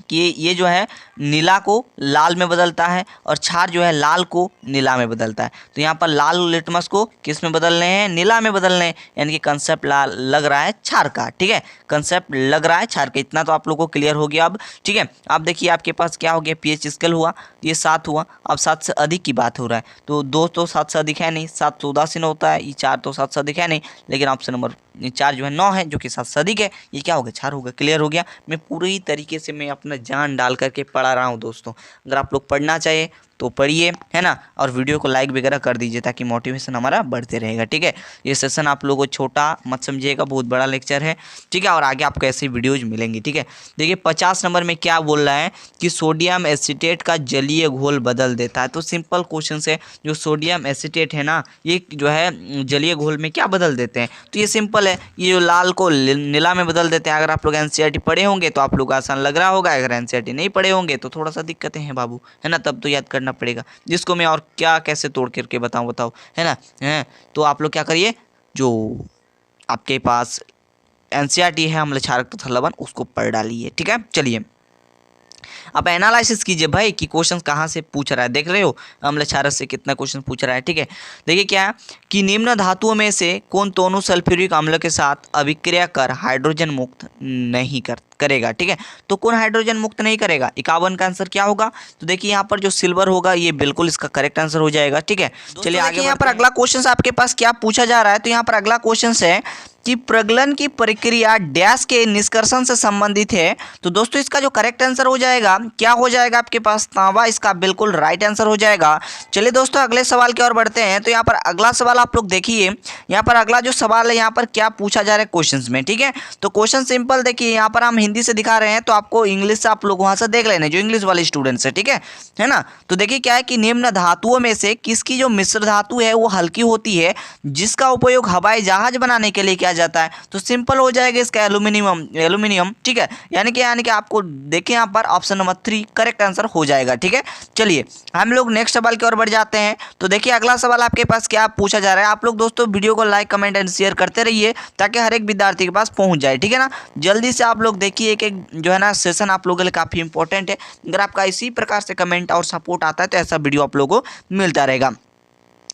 A: कि ये जो है नीला को लाल में बदलता है और क्षार जो है लाल को नीला में बदलता है। तो यहाँ पर लाल लिटमस को किस में बदल रहे हैं, नीला में बदल रहे हैं, यानी कि कंसेप्ट लग रहा है क्षार का, ठीक है, कंसेप्ट लग रहा है क्षार का। इतना तो आप लोगों को क्लियर हो गया अब, ठीक है। अब देखिए आपके पास क्या हो गया, पीएच स्केल हुआ, ये 7 हुआ, अब 7 से अधिक की बात हो रहा है, तो 2 तो 7 से अधिक है नहीं, 7 तो उदासीन होता है, ये 4 तो 7 से अधिक है नहीं, लेकिन ऑप्शन नंबर 4 जो है 9 है, जो कि 7 से अधिक है, ये क्या होगा, 4 होगा। क्लियर हो गया। मैं पूरी तरीके से मैं अपना जान डाल करके पढ़ा रहा हूँ दोस्तों। अगर आप लोग पढ़ना चाहिए तो पढ़िए, है ना, और वीडियो को लाइक वगैरह कर दीजिए ताकि मोटिवेशन हमारा बढ़ते रहेगा। ठीक है, ये सेशन आप लोगों को छोटा मत समझिएगा, बहुत बड़ा लेक्चर है। ठीक है, और आगे आपको ऐसी वीडियोज मिलेंगी। ठीक है, देखिए 50 नंबर में क्या बोल रहा है कि सोडियम एसीटेट का जलीय घोल बदल देता है। तो सिंपल क्वेश्चन है, जो सोडियम एसीटेट है ना, ये जो है जलीय घोल में क्या बदल देते हैं। तो ये सिंपल है, ये जो लाल को नीला में बदल देते हैं। अगर आप लोग एनसीईआरटी पढ़े होंगे तो आप लोग आसान लग रहा होगा, अगर एनसीईआरटी नहीं पढ़े होंगे तो थोड़ा सा दिक्कतें हैं बाबू, है ना, तब तो याद करना पड़ेगा, जिसको मैं और क्या कैसे तोड़ करके बताऊं, है ना। है तो आप लोग क्या करिए, जो आपके पास एनसीईआरटी है अम्ल क्षारक तथा लवण, उसको पढ़ डालिए। ठीक है, चलिए अब एनालिसिस कीजिए भाई कि क्वेश्चन कहाँ से पूछ रहा है। देख रहे हो अम्ल क्षारक से कितना क्वेश्चन पूछ रहा है। ठीक है, देखिए क्या है कि निम्न धातुओं में से कौन दोनों सल्फ्यूरिक अम्ल के साथ अभिक्रिया कर हाइड्रोजन मुक्त नहीं करेगा। ठीक है, तो कौन हाइड्रोजन मुक्त नहीं करेगा, 51 का आंसर क्या होगा। तो देखिए यहाँ पर जो सिल्वर होगा ये बिल्कुल इसका करेक्ट आंसर हो जाएगा। ठीक है, चलिए आगे यहाँ पर अगला क्वेश्चन आपके पास क्या पूछा जा रहा है। तो यहाँ पर अगला क्वेश्चन है कि प्रगलन की प्रक्रिया डैश के निष्कर्षण से संबंधित है। तो दोस्तों इसका जो करेक्ट आंसर हो जाएगा क्या हो जाएगा आपके पास, तांबा इसका बिल्कुल राइट आंसर हो जाएगा। चलिए दोस्तों अगले सवाल की ओर बढ़ते हैं। तो यहाँ पर अगला सवाल आप लोग देखिए, यहाँ पर अगला जो सवाल है यहाँ पर क्या पूछा जा रहा है क्वेश्चंस में। ठीक है, तो क्वेश्चन सिंपल देखिए, यहाँ पर हम हिंदी से दिखा रहे हैं तो आपको इंग्लिश से आप लोग वहाँ से देख लेना, जो इंग्लिश वाले स्टूडेंट्स है। ठीक है ना। तो देखिए क्या है कि निम्न धातुओं में से किसकी जो मिश्र धातु है वो हल्की होती है, जिसका उपयोग हवाई जहाज बनाने के लिए किया जाता है। तो सिंपल हो जाएगा इसका एल्यूमिनियम। ठीक है, यानी कि आपको देखिए यहाँ पर ऑप्शन नंबर 3 करेक्ट आंसर हो जाएगा। ठीक है, चलिए हम लोग नेक्स्ट सवाल की ओर बढ़ जाते हैं। तो देखिए अगला सवाल आपके पास क्या पूछा जा रहा है। आप लोग दोस्तों वीडियो को लाइक कमेंट एंड शेयर करते रहिए ताकि हर एक विद्यार्थी के पास पहुंच जाए। ठीक है ना, जल्दी से आप लोग देखिए, एक जो है ना सेशन आप लोगों के लिए काफ़ी इंपॉर्टेंट है। अगर आपका इसी प्रकार से कमेंट और सपोर्ट आता है तो ऐसा वीडियो आप लोगों को मिलता रहेगा।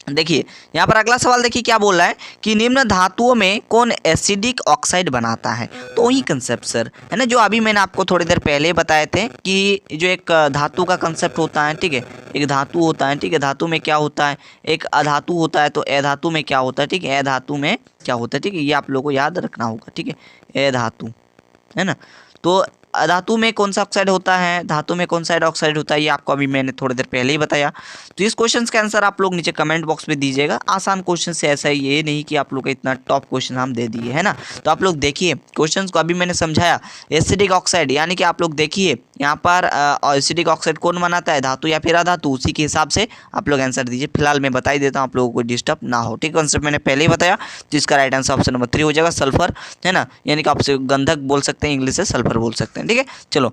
A: देखिए यहाँ पर अगला सवाल देखिए क्या बोल रहा है कि निम्न धातुओं में कौन एसिडिक ऑक्साइड बनाता है। तो वही कंसेप्ट सर, है ना, जो अभी मैंने आपको थोड़ी देर पहले बताए थे कि जो एक धातु का कंसेप्ट होता है। ठीक है, एक धातु होता है। ठीक है, धातु में क्या होता है, एक अधातु होता है। तो अधातु में क्या होता है, ठीक है, अधातु में क्या होता है। ठीक है, ये आप लोगों को याद रखना होगा। ठीक है, अधातु, है ना। तो धातु में कौन सा ऑक्साइड होता है, धातु में कौन सा ऑक्साइड होता है, ये आपको अभी मैंने थोड़ी देर पहले ही बताया। तो इस क्वेश्चन का आंसर आप लोग नीचे कमेंट बॉक्स में दीजिएगा। आसान क्वेश्चन से ऐसा ही, ये नहीं कि आप लोग का इतना टॉप क्वेश्चन हम दे दिए, है ना। तो आप लोग देखिए क्वेश्चन को अभी मैंने समझाया, एसिडिक ऑक्साइड यानी कि आप लोग देखिए यहाँ पर एसिडिक ऑक्साइड कौन बनाता है, धातु या फिर अधातु, उसी के हिसाब से आप लोग आंसर दीजिए। फिलहाल मैं बता ही देता हूँ, आप लोगों को डिस्टर्ब ना हो। ठीक है, कॉन्सेप्ट मैंने पहले ही बताया, जिसका राइट आंसर ऑप्शन नंबर 3 हो जाएगा, सल्फर, है ना, यानी कि आपसे गंधक बोल सकते हैं, इंग्लिश से सल्फर बोल सकते हैं। ठीक है, चलो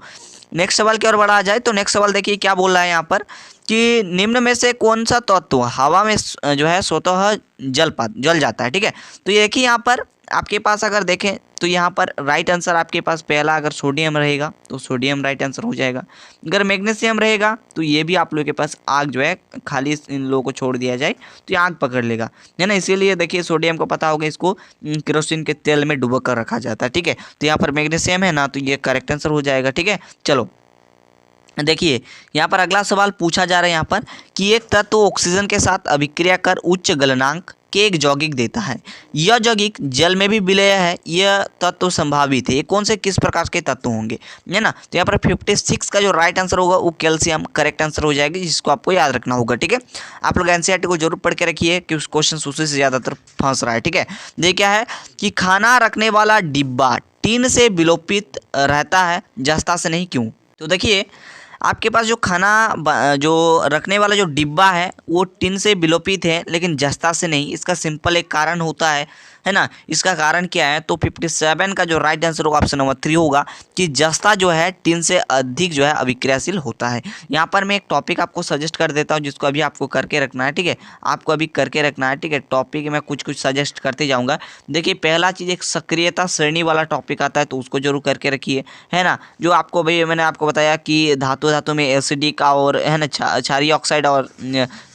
A: नेक्स्ट सवाल की ओर बढ़ा जाए। तो नेक्स्ट सवाल देखिए क्या बोल रहा है यहाँ पर कि निम्न में से कौन सा तत्व हवा में जो है स्वतः जल जाता है। ठीक है, तो ये देखिए यहाँ पर आपके पास अगर देखें तो यहाँ पर राइट आंसर आपके पास पहला अगर सोडियम रहेगा तो सोडियम राइट आंसर हो जाएगा। अगर मैग्नीशियम रहेगा तो ये भी आप लोगों के पास आग जो है, खाली इन लोगों को छोड़ दिया जाए तो ये आग पकड़ लेगा, है ना। इसीलिए देखिए सोडियम को पता होगा, इसको केरोसिन के तेल में डुबो कर रखा जाता है। ठीक है, तो यहाँ पर मैग्नीशियम है ना, तो ये करेक्ट आंसर हो जाएगा। ठीक है, चलो देखिए यहाँ पर अगला सवाल पूछा जा रहा है यहाँ पर कि एक तत्व ऑक्सीजन के साथ अभिक्रिया कर उच्च गलनांक के एक यौगिक देता है। यह यौगिक जल में भी विलय है, यह तत्व संभावित है। ये कौन से किस प्रकार के तत्व होंगे, है ना। तो यहाँ पर 56 का जो राइट आंसर होगा वो कैल्शियम करेक्ट आंसर हो जाएगी, जिसको आपको याद रखना होगा। ठीक है, आप लोग एनसीईआरटी को जरूर पढ़ के रखिए कि उस क्वेश्चन उसी से ज़्यादातर फंस रहा है। ठीक है, ये क्या है कि खाना रखने वाला डिब्बा टीन से विलोपित रहता है, जस्ता से नहीं, क्यों। तो देखिए आपके पास जो खाना जो रखने वाला जो डिब्बा है वो टिन से विलोपित है, लेकिन जस्ता से नहीं। इसका सिंपल एक कारण होता है ना। इसका कारण क्या है, तो 57 का जो राइट आंसर होगा ऑप्शन नंबर 3 होगा कि जस्ता जो है टिन से अधिक जो है अभिक्रियाशील होता है। यहाँ पर मैं एक टॉपिक आपको सजेस्ट कर देता हूँ, जिसको अभी आपको करके रखना है। ठीक है, आपको अभी करके रखना है। ठीक है, टॉपिक मैं कुछ सजेस्ट करते जाऊँगा। देखिए पहला चीज़ एक सक्रियता श्रेणी वाला टॉपिक आता है, तो उसको जरूर करके रखिए, है ना। जो आपको भाई मैंने आपको बताया कि धातु में एसिडिक और है ना क्षारीय ऑक्साइड और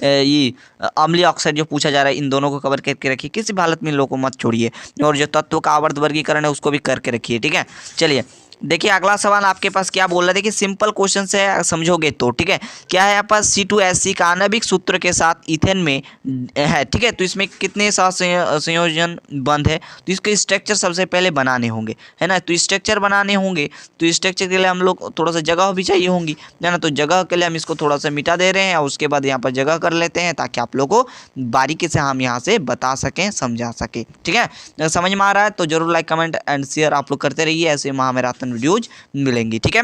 A: ये अम्लीय ऑक्साइड जो पूछा जा रहा है, इन दोनों को कवर करके रखिए, किसी भी हालत में इन लोगों को मत छोड़िए। और जो तत्व का आवर्त वर्गीकरण है उसको भी करके रखिए। ठीक है, चलिए देखिए अगला सवाल आपके पास क्या बोल रहा है, देखिए सिंपल क्वेश्चन है, समझोगे तो ठीक है। क्या है यहाँ पर C2H6 का आणविक सूत्र के साथ इथेन में है, ठीक है। तो इसमें कितने संयोजन बंद है, तो इसके स्ट्रक्चर सबसे पहले बनाने होंगे, है ना। तो स्ट्रक्चर बनाने होंगे, तो स्ट्रक्चर के लिए हम लोग थोड़ा सा जगह भी चाहिए होंगी, है ना। तो जगह के लिए हम इसको थोड़ा सा मिटा दे रहे हैं और उसके बाद यहाँ पर जगह कर लेते हैं, ताकि आप लोग को बारीकी से हम यहाँ से बता सकें, समझा सकें, ठीक है। समझ में आ रहा है तो जरूर लाइक कमेंट एंड शेयर आप लोग करते रहिए, ऐसे महामैराथन वीडियोज मिलेंगी, ठीक है।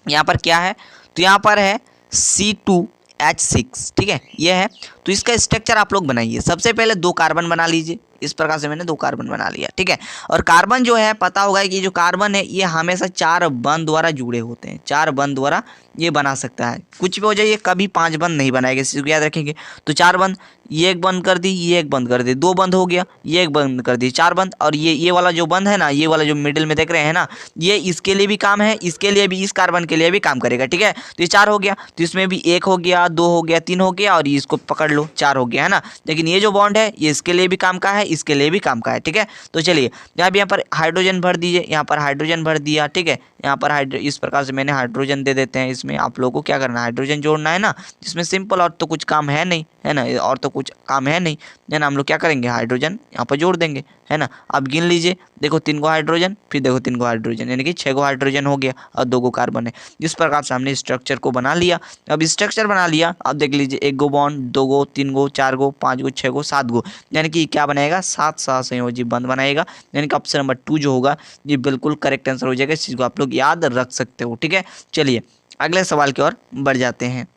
A: यहाँ पर क्या है, तो यहाँ पर है C2H6, ठीक है, ये है। तो इसका स्ट्रक्चर आप लोग बनाइए, सबसे पहले 2 कार्बन बना लीजिए, इस प्रकार से मैंने 2 कार्बन बना लिया, ठीक है। और कार्बन जो है पता होगा कि जो कार्बन है ये हमेशा 4 बंध द्वारा जुड़े होते हैं, 4 बंध द्वारा ये बना सकता है, कुछ भी हो जाए ये कभी 5 बंध नहीं बनाएगा, इस चीज़ को याद रखेंगे। तो 4 बंध, ये एक बंद कर दी, ये एक बंद कर दी, 2 बंद हो गया, ये एक बंद कर दी, 4 बंद। और ये वाला जो बंद है ना, ये वाला जो मिडिल में देख रहे हैं ना, ये इसके लिए भी काम है, इसके लिए भी, इस कार्बन के लिए भी काम करेगा, ठीक है। तो ये 4 हो गया, तो इसमें भी 1 हो गया, 2 हो गया, 3 हो गया, और ये इसको पकड़ लो 4 हो गया, है ना। लेकिन ये जो बॉन्ड है ये इसके लिए भी काम का है, इसके लिए भी काम का है, ठीक है। तो चलिए यहाँ पर हाइड्रोजन भर दीजिए, यहाँ पर हाइड्रोजन भर दिया, ठीक है। यहाँ पर इस प्रकार से मैंने हाइड्रोजन दे देते हैं, इसमें आप लोगों को क्या करना है, हाइड्रोजन जोड़ना है ना, जिसमें सिंपल, और तो कुछ काम है नहीं, है ना, और तो कुछ काम है नहीं, है ना। हम लोग क्या करेंगे, हाइड्रोजन यहाँ पर जोड़ देंगे, है ना। अब गिन लीजिए, देखो 3 गो हाइड्रोजन, फिर देखो 3 गो हाइड्रोजन, यानी कि 6 गो हाइड्रोजन हो गया और 2 गो कार्बन है। इस प्रकार से हमने स्ट्रक्चर को बना लिया। अब स्ट्रक्चर बना लिया, अब देख लीजिए 1 गो बॉन्ड, 2 गो, 3 गो, 4 गो, 5 गो, 6 गो, 7 गो, यानी कि क्या बनाएगा, 7 सहसंयोजी बंध बनाएगा, यानी कि ऑप्शन नंबर 2 जो होगा ये बिल्कुल करेक्ट आंसर हो जाएगा। इस चीज़ को आप लोग याद रख सकते हो, ठीक है। चलिए अगले सवाल की ओर बढ़ जाते हैं।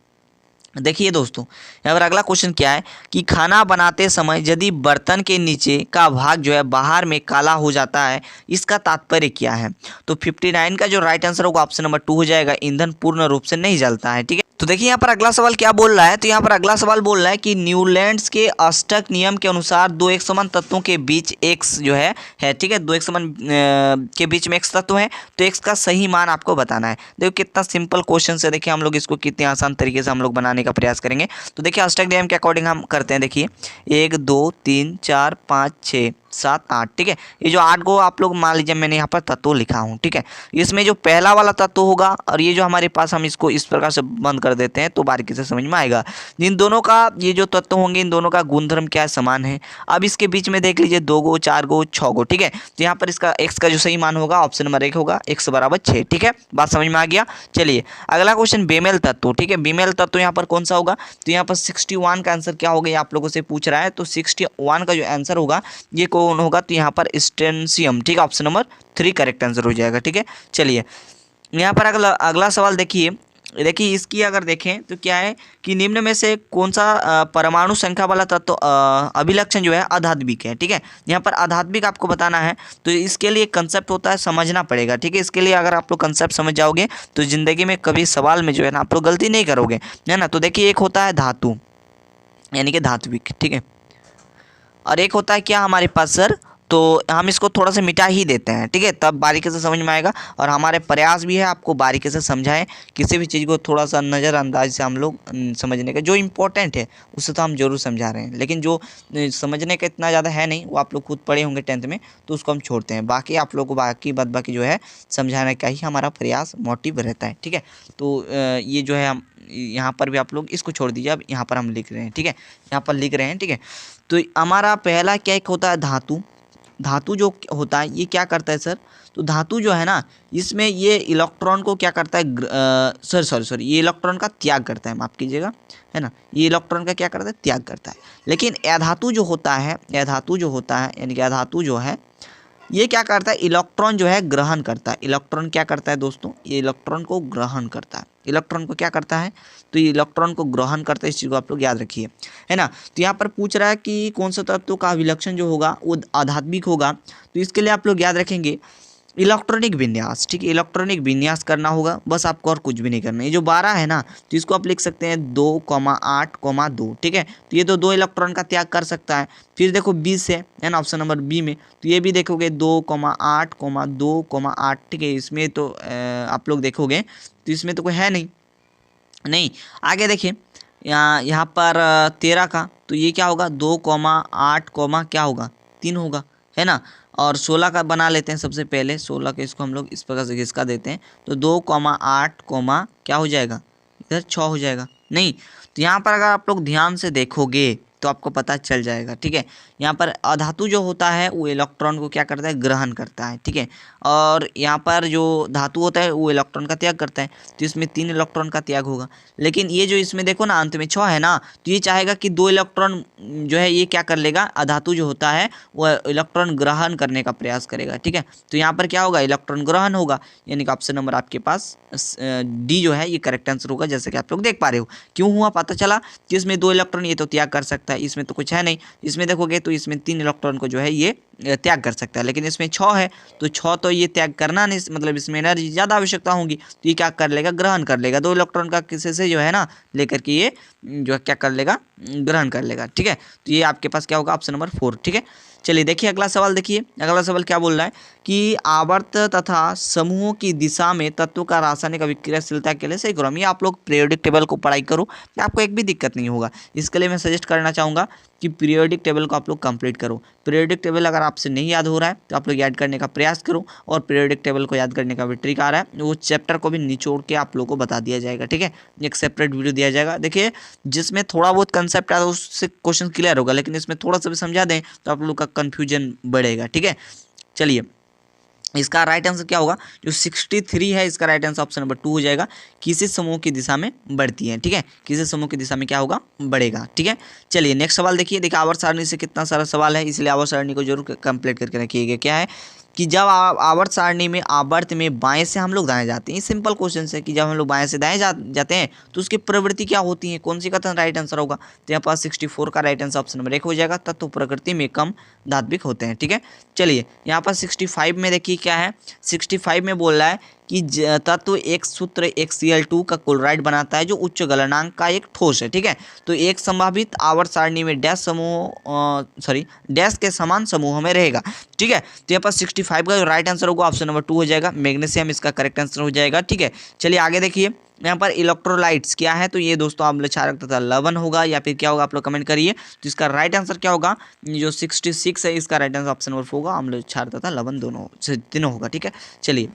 A: देखिए दोस्तों, यहाँ पर अगला क्वेश्चन क्या है कि खाना बनाते समय यदि बर्तन के नीचे का भाग जो है बाहर में काला हो जाता है, इसका तात्पर्य क्या है। तो 59 का जो राइट आंसर होगा ऑप्शन नंबर 2 हो जाएगा, ईंधन पूर्ण रूप से नहीं जलता है, ठीक है। तो देखिए यहाँ पर अगला सवाल क्या बोल रहा है, तो यहाँ पर अगला सवाल बोल रहा है कि न्यूलैंड्स के अष्टक नियम के अनुसार 2 एकसमान तत्वों के बीच x जो है, ठीक है, 2 एकसमान के बीच में x तत्व है, तो x का सही मान आपको बताना है। देखो कितना सिंपल क्वेश्चन है, देखिए हम लोग इसको कितने आसान तरीके से हम लोग बनाने का प्रयास करेंगे। तो देखिए अष्टक नियम के अकॉर्डिंग हम करते हैं, देखिए 1 2 3 4 5 6 7 8, ठीक है। ये जो 8 को आप लोग मान लीजिए मैंने यहाँ पर तत्व लिखा हूँ, ठीक है। इसमें जो पहला वाला तत्व होगा और ये जो हमारे पास, हम इसको इस प्रकार से बंद कर देते हैं तो बारीकी से समझ में आएगा। इन दोनों का, ये जो तत्व होंगे इन दोनों का गुणधर्म क्या है, समान है। अब इसके बीच में देख लीजिए 2 गो, 4 गो, 6 गो, ठीक है। तो यहाँ पर इसका x का जो सही मान होगा ऑप्शन नंबर 1 होगा, x बराबर 6, ठीक है। बात समझ में आ गया। चलिए अगला क्वेश्चन बेमेल तत्व, ठीक है। बेमेल तत्व यहाँ पर कौन सा होगा, तो यहाँ पर 61 का आंसर क्या होगा, आप लोगों से पूछ रहा है। तो 61 का जो आंसर होगा ये कौन होगा, तो यहाँ पर स्ट्रोंशियम, ठीक है, ऑप्शन नंबर 3 करेक्ट आंसर हो जाएगा, ठीक है। चलिए यहाँ पर अगला सवाल देखिए इसकी अगर देखें तो क्या है कि निम्न में से कौन सा परमाणु संख्या वाला तत्व अभिलक्षण जो है अधात्विक है, ठीक है। यहाँ पर अधात्विक आपको बताना है, तो इसके लिए कंसेप्ट होता है, समझना पड़ेगा, ठीक है। इसके लिए अगर आप लोग कंसेप्ट समझ जाओगे तो जिंदगी में कभी सवाल में जो है ना आप लोग गलती नहीं करोगे, है ना। तो देखिए एक होता है धातु, यानी कि धात्विक, ठीक है, और एक होता है क्या हमारे पास सर, तो हम इसको थोड़ा सा मिटा ही देते हैं, ठीक है, तब बारीकी से समझ में आएगा। और हमारे प्रयास भी है आपको बारीकी से समझाएं, किसी भी चीज़ को थोड़ा सा नज़रअंदाज से हम लोग समझने का, जो इम्पोर्टेंट है उससे तो हम जरूर समझा रहे हैं, लेकिन जो समझने का इतना ज़्यादा है नहीं, वो आप लोग खुद पढ़े होंगे 10th में, तो उसको हम छोड़ते हैं। बाकी आप लोग को बाकी जो है समझाने का ही हमारा प्रयास मोटिव रहता है, ठीक है। तो ये जो है हम यहाँ पर भी आप लोग इसको छोड़ दीजिए, अब यहाँ पर हम लिख रहे हैं, ठीक है, यहाँ पर लिख रहे हैं, ठीक है। तो हमारा पहला क्या एक होता है धातु। धातु जो होता है ये क्या करता है सर, तो धातु जो है ना इसमें ये इलेक्ट्रॉन को क्या करता है, सॉरी ये इलेक्ट्रॉन का त्याग करता है, माफ़ कीजिएगा, है ना, ये इलेक्ट्रॉन का क्या करता है, त्याग करता है। लेकिन अधातु जो होता है, यानी कि अधातु जो है ये क्या करता है, इलेक्ट्रॉन जो है ग्रहण करता है। इलेक्ट्रॉन क्या करता है दोस्तों, ये इलेक्ट्रॉन को ग्रहण करता है। इलेक्ट्रॉन को क्या करता है, तो ये इलेक्ट्रॉन को ग्रहण करता है, इस चीज़ को आप लोग याद रखिए, है ना। तो यहाँ पर पूछ रहा है कि कौन सा तत्व का अभिलक्षण जो होगा वो आध्यात्मिक होगा, तो इसके लिए आप लोग याद रखेंगे इलेक्ट्रॉनिक विन्यास, ठीक है, इलेक्ट्रॉनिक विन्यास करना होगा, बस आपको और कुछ भी नहीं करना है। ये जो 12 है ना, तो इसको आप लिख सकते हैं 2,8,2, ठीक है। तो ये तो 2 इलेक्ट्रॉन का त्याग कर सकता है। फिर देखो 20 है ना, ऑप्शन नंबर बी में, तो ये भी देखोगे 2,8,2,8, ठीक है। इसमें तो आप लोग देखोगे तो इसमें तो कोई है नहीं। आगे देखिए यहाँ पर 13 का, तो ये क्या होगा 2,8, क्या होगा 3 होगा, है ना। और 16 का बना लेते हैं सबसे पहले। 16 के इसको हम लोग इस प्रकार से घिसका देते हैं तो 2,8, क्या हो जाएगा इधर 6 हो जाएगा। नहीं तो यहाँ पर अगर आप लोग ध्यान से देखोगे तो आपको पता चल जाएगा। ठीक है, यहाँ पर अधातु जो होता है वो इलेक्ट्रॉन को क्या करता है, ग्रहण करता है। ठीक है, और यहाँ पर जो धातु होता है वो इलेक्ट्रॉन का त्याग करता है, तो इसमें 3 इलेक्ट्रॉन का त्याग होगा। लेकिन ये जो इसमें देखो ना अंत में 6 है ना, तो ये चाहेगा कि 2 इलेक्ट्रॉन जो है ये क्या कर लेगा, अधातु जो होता है वो इलेक्ट्रॉन ग्रहण करने का प्रयास करेगा। ठीक है, तो यहाँ पर क्या होगा, इलेक्ट्रॉन ग्रहण होगा, यानी कि ऑप्शन नंबर आपके पास डी जो है ये करेक्ट आंसर होगा। जैसे कि आप लोग देख पा रहे हो क्यों हुआ, पता चला कि इसमें 2 इलेक्ट्रॉन ये तो त्याग कर सकता है, इसमें तो कुछ है नहीं। इसमें देखोगे तो इसमें 3 इलेक्ट्रॉन को जो है ये त्याग कर सकता है, लेकिन इसमें 6 है तो 6 तो ये त्याग करना नहीं, मतलब इसमें एनर्जी ज़्यादा आवश्यकता होगी, तो ये क्या कर लेगा, ग्रहण कर लेगा। 2 इलेक्ट्रॉन का किसी से जो है ना लेकर के ये जो है क्या कर लेगा, ग्रहण कर लेगा। ठीक है, तो ये आपके पास क्या होगा, ऑप्शन नंबर 4। ठीक है, चलिए देखिए अगला सवाल। देखिए अगला सवाल क्या बोल रहा है कि आवर्त तथा समूहों की दिशा में तत्व का रासायनिक अभिक्रियाशीलता के लिए सही क्रम। ये आप लोग पीरियोडिक टेबल को पढ़ाई करो, आपको एक भी दिक्कत नहीं होगा। इसके लिए मैं सजेस्ट करना चाहूँगा कि पीरियोडिक टेबल को आप लोग कंप्लीट करो। पीरियोडिक टेबल अगर आपसे नहीं याद हो रहा है तो आप लोग याद करने का प्रयास करो, और पीरियोडिक टेबल को याद करने का भी ट्रिक आ रहा है, वो चैप्टर को भी निचोड़ के आप लोग को बता दिया जाएगा। ठीक है, एक सेपरेट वीडियो दिया जाएगा। देखिए जिसमें थोड़ा बहुत कंसेप्ट आता है उससे क्वेश्चन क्लियर होगा, लेकिन इसमें थोड़ा सा भी समझा दें तो आप लोग का कन्फ्यूजन बढ़ेगा। ठीक है, चलिए इसका राइट आंसर क्या होगा, जो 63 है इसका राइट आंसर ऑप्शन नंबर 2 हो जाएगा। किसी समूह की दिशा में बढ़ती है। ठीक है, किसी समूह की दिशा में क्या होगा, बढ़ेगा। ठीक है, चलिए नेक्स्ट सवाल देखिए। देखिए आवर्त सारणी से कितना सारा सवाल है, इसलिए आवर्त सारणी को जरूर कंप्लीट करके रखिएगा। क्या है कि जब आवर्त सारणी में आवर्त में बाएं से हम लोग दाएं जाते हैं, ये सिंपल क्वेश्चन है कि जब हम लोग बाएं से दाएं जाते हैं तो उसकी प्रवृत्ति क्या होती है, कौन सी का राइट आंसर होगा, तो यहाँ पास 64 का राइट आंसर ऑप्शन नंबर 1 हो जाएगा। तत्व प्रकृति में कम धात्विक होते हैं। ठीक है, चलिए यहाँ पर 65 में देखिए क्या है, 65 में बोल रहा है कि तत्व एक सूत्र एक Cl2 का क्लोराइड बनाता है जो उच्च गलनांक का एक ठोस है। ठीक है, तो एक संभावित आवर्त सारणी में डैश समूह डैश के समान समूह में रहेगा। ठीक है, तो यहाँ पर 65 का जो राइट आंसर होगा ऑप्शन नंबर 2 हो जाएगा। मैग्नीशियम इसका करेक्ट आंसर हो जाएगा। ठीक है, चलिए आगे देखिए यहाँ पर इलेक्ट्रोलाइट्स क्या है, तो ये दोस्तों अम्ल क्षारक तथा लवण होगा या फिर क्या होगा, आप लोग कमेंट करिए। तो इसका राइट आंसर क्या होगा, जो 66 है इसका राइट आंसर ऑप्शन नंबर 4 होगा। अम्ल क्षार तथा लवण दोनों से तीनों होगा। ठीक है, चलिए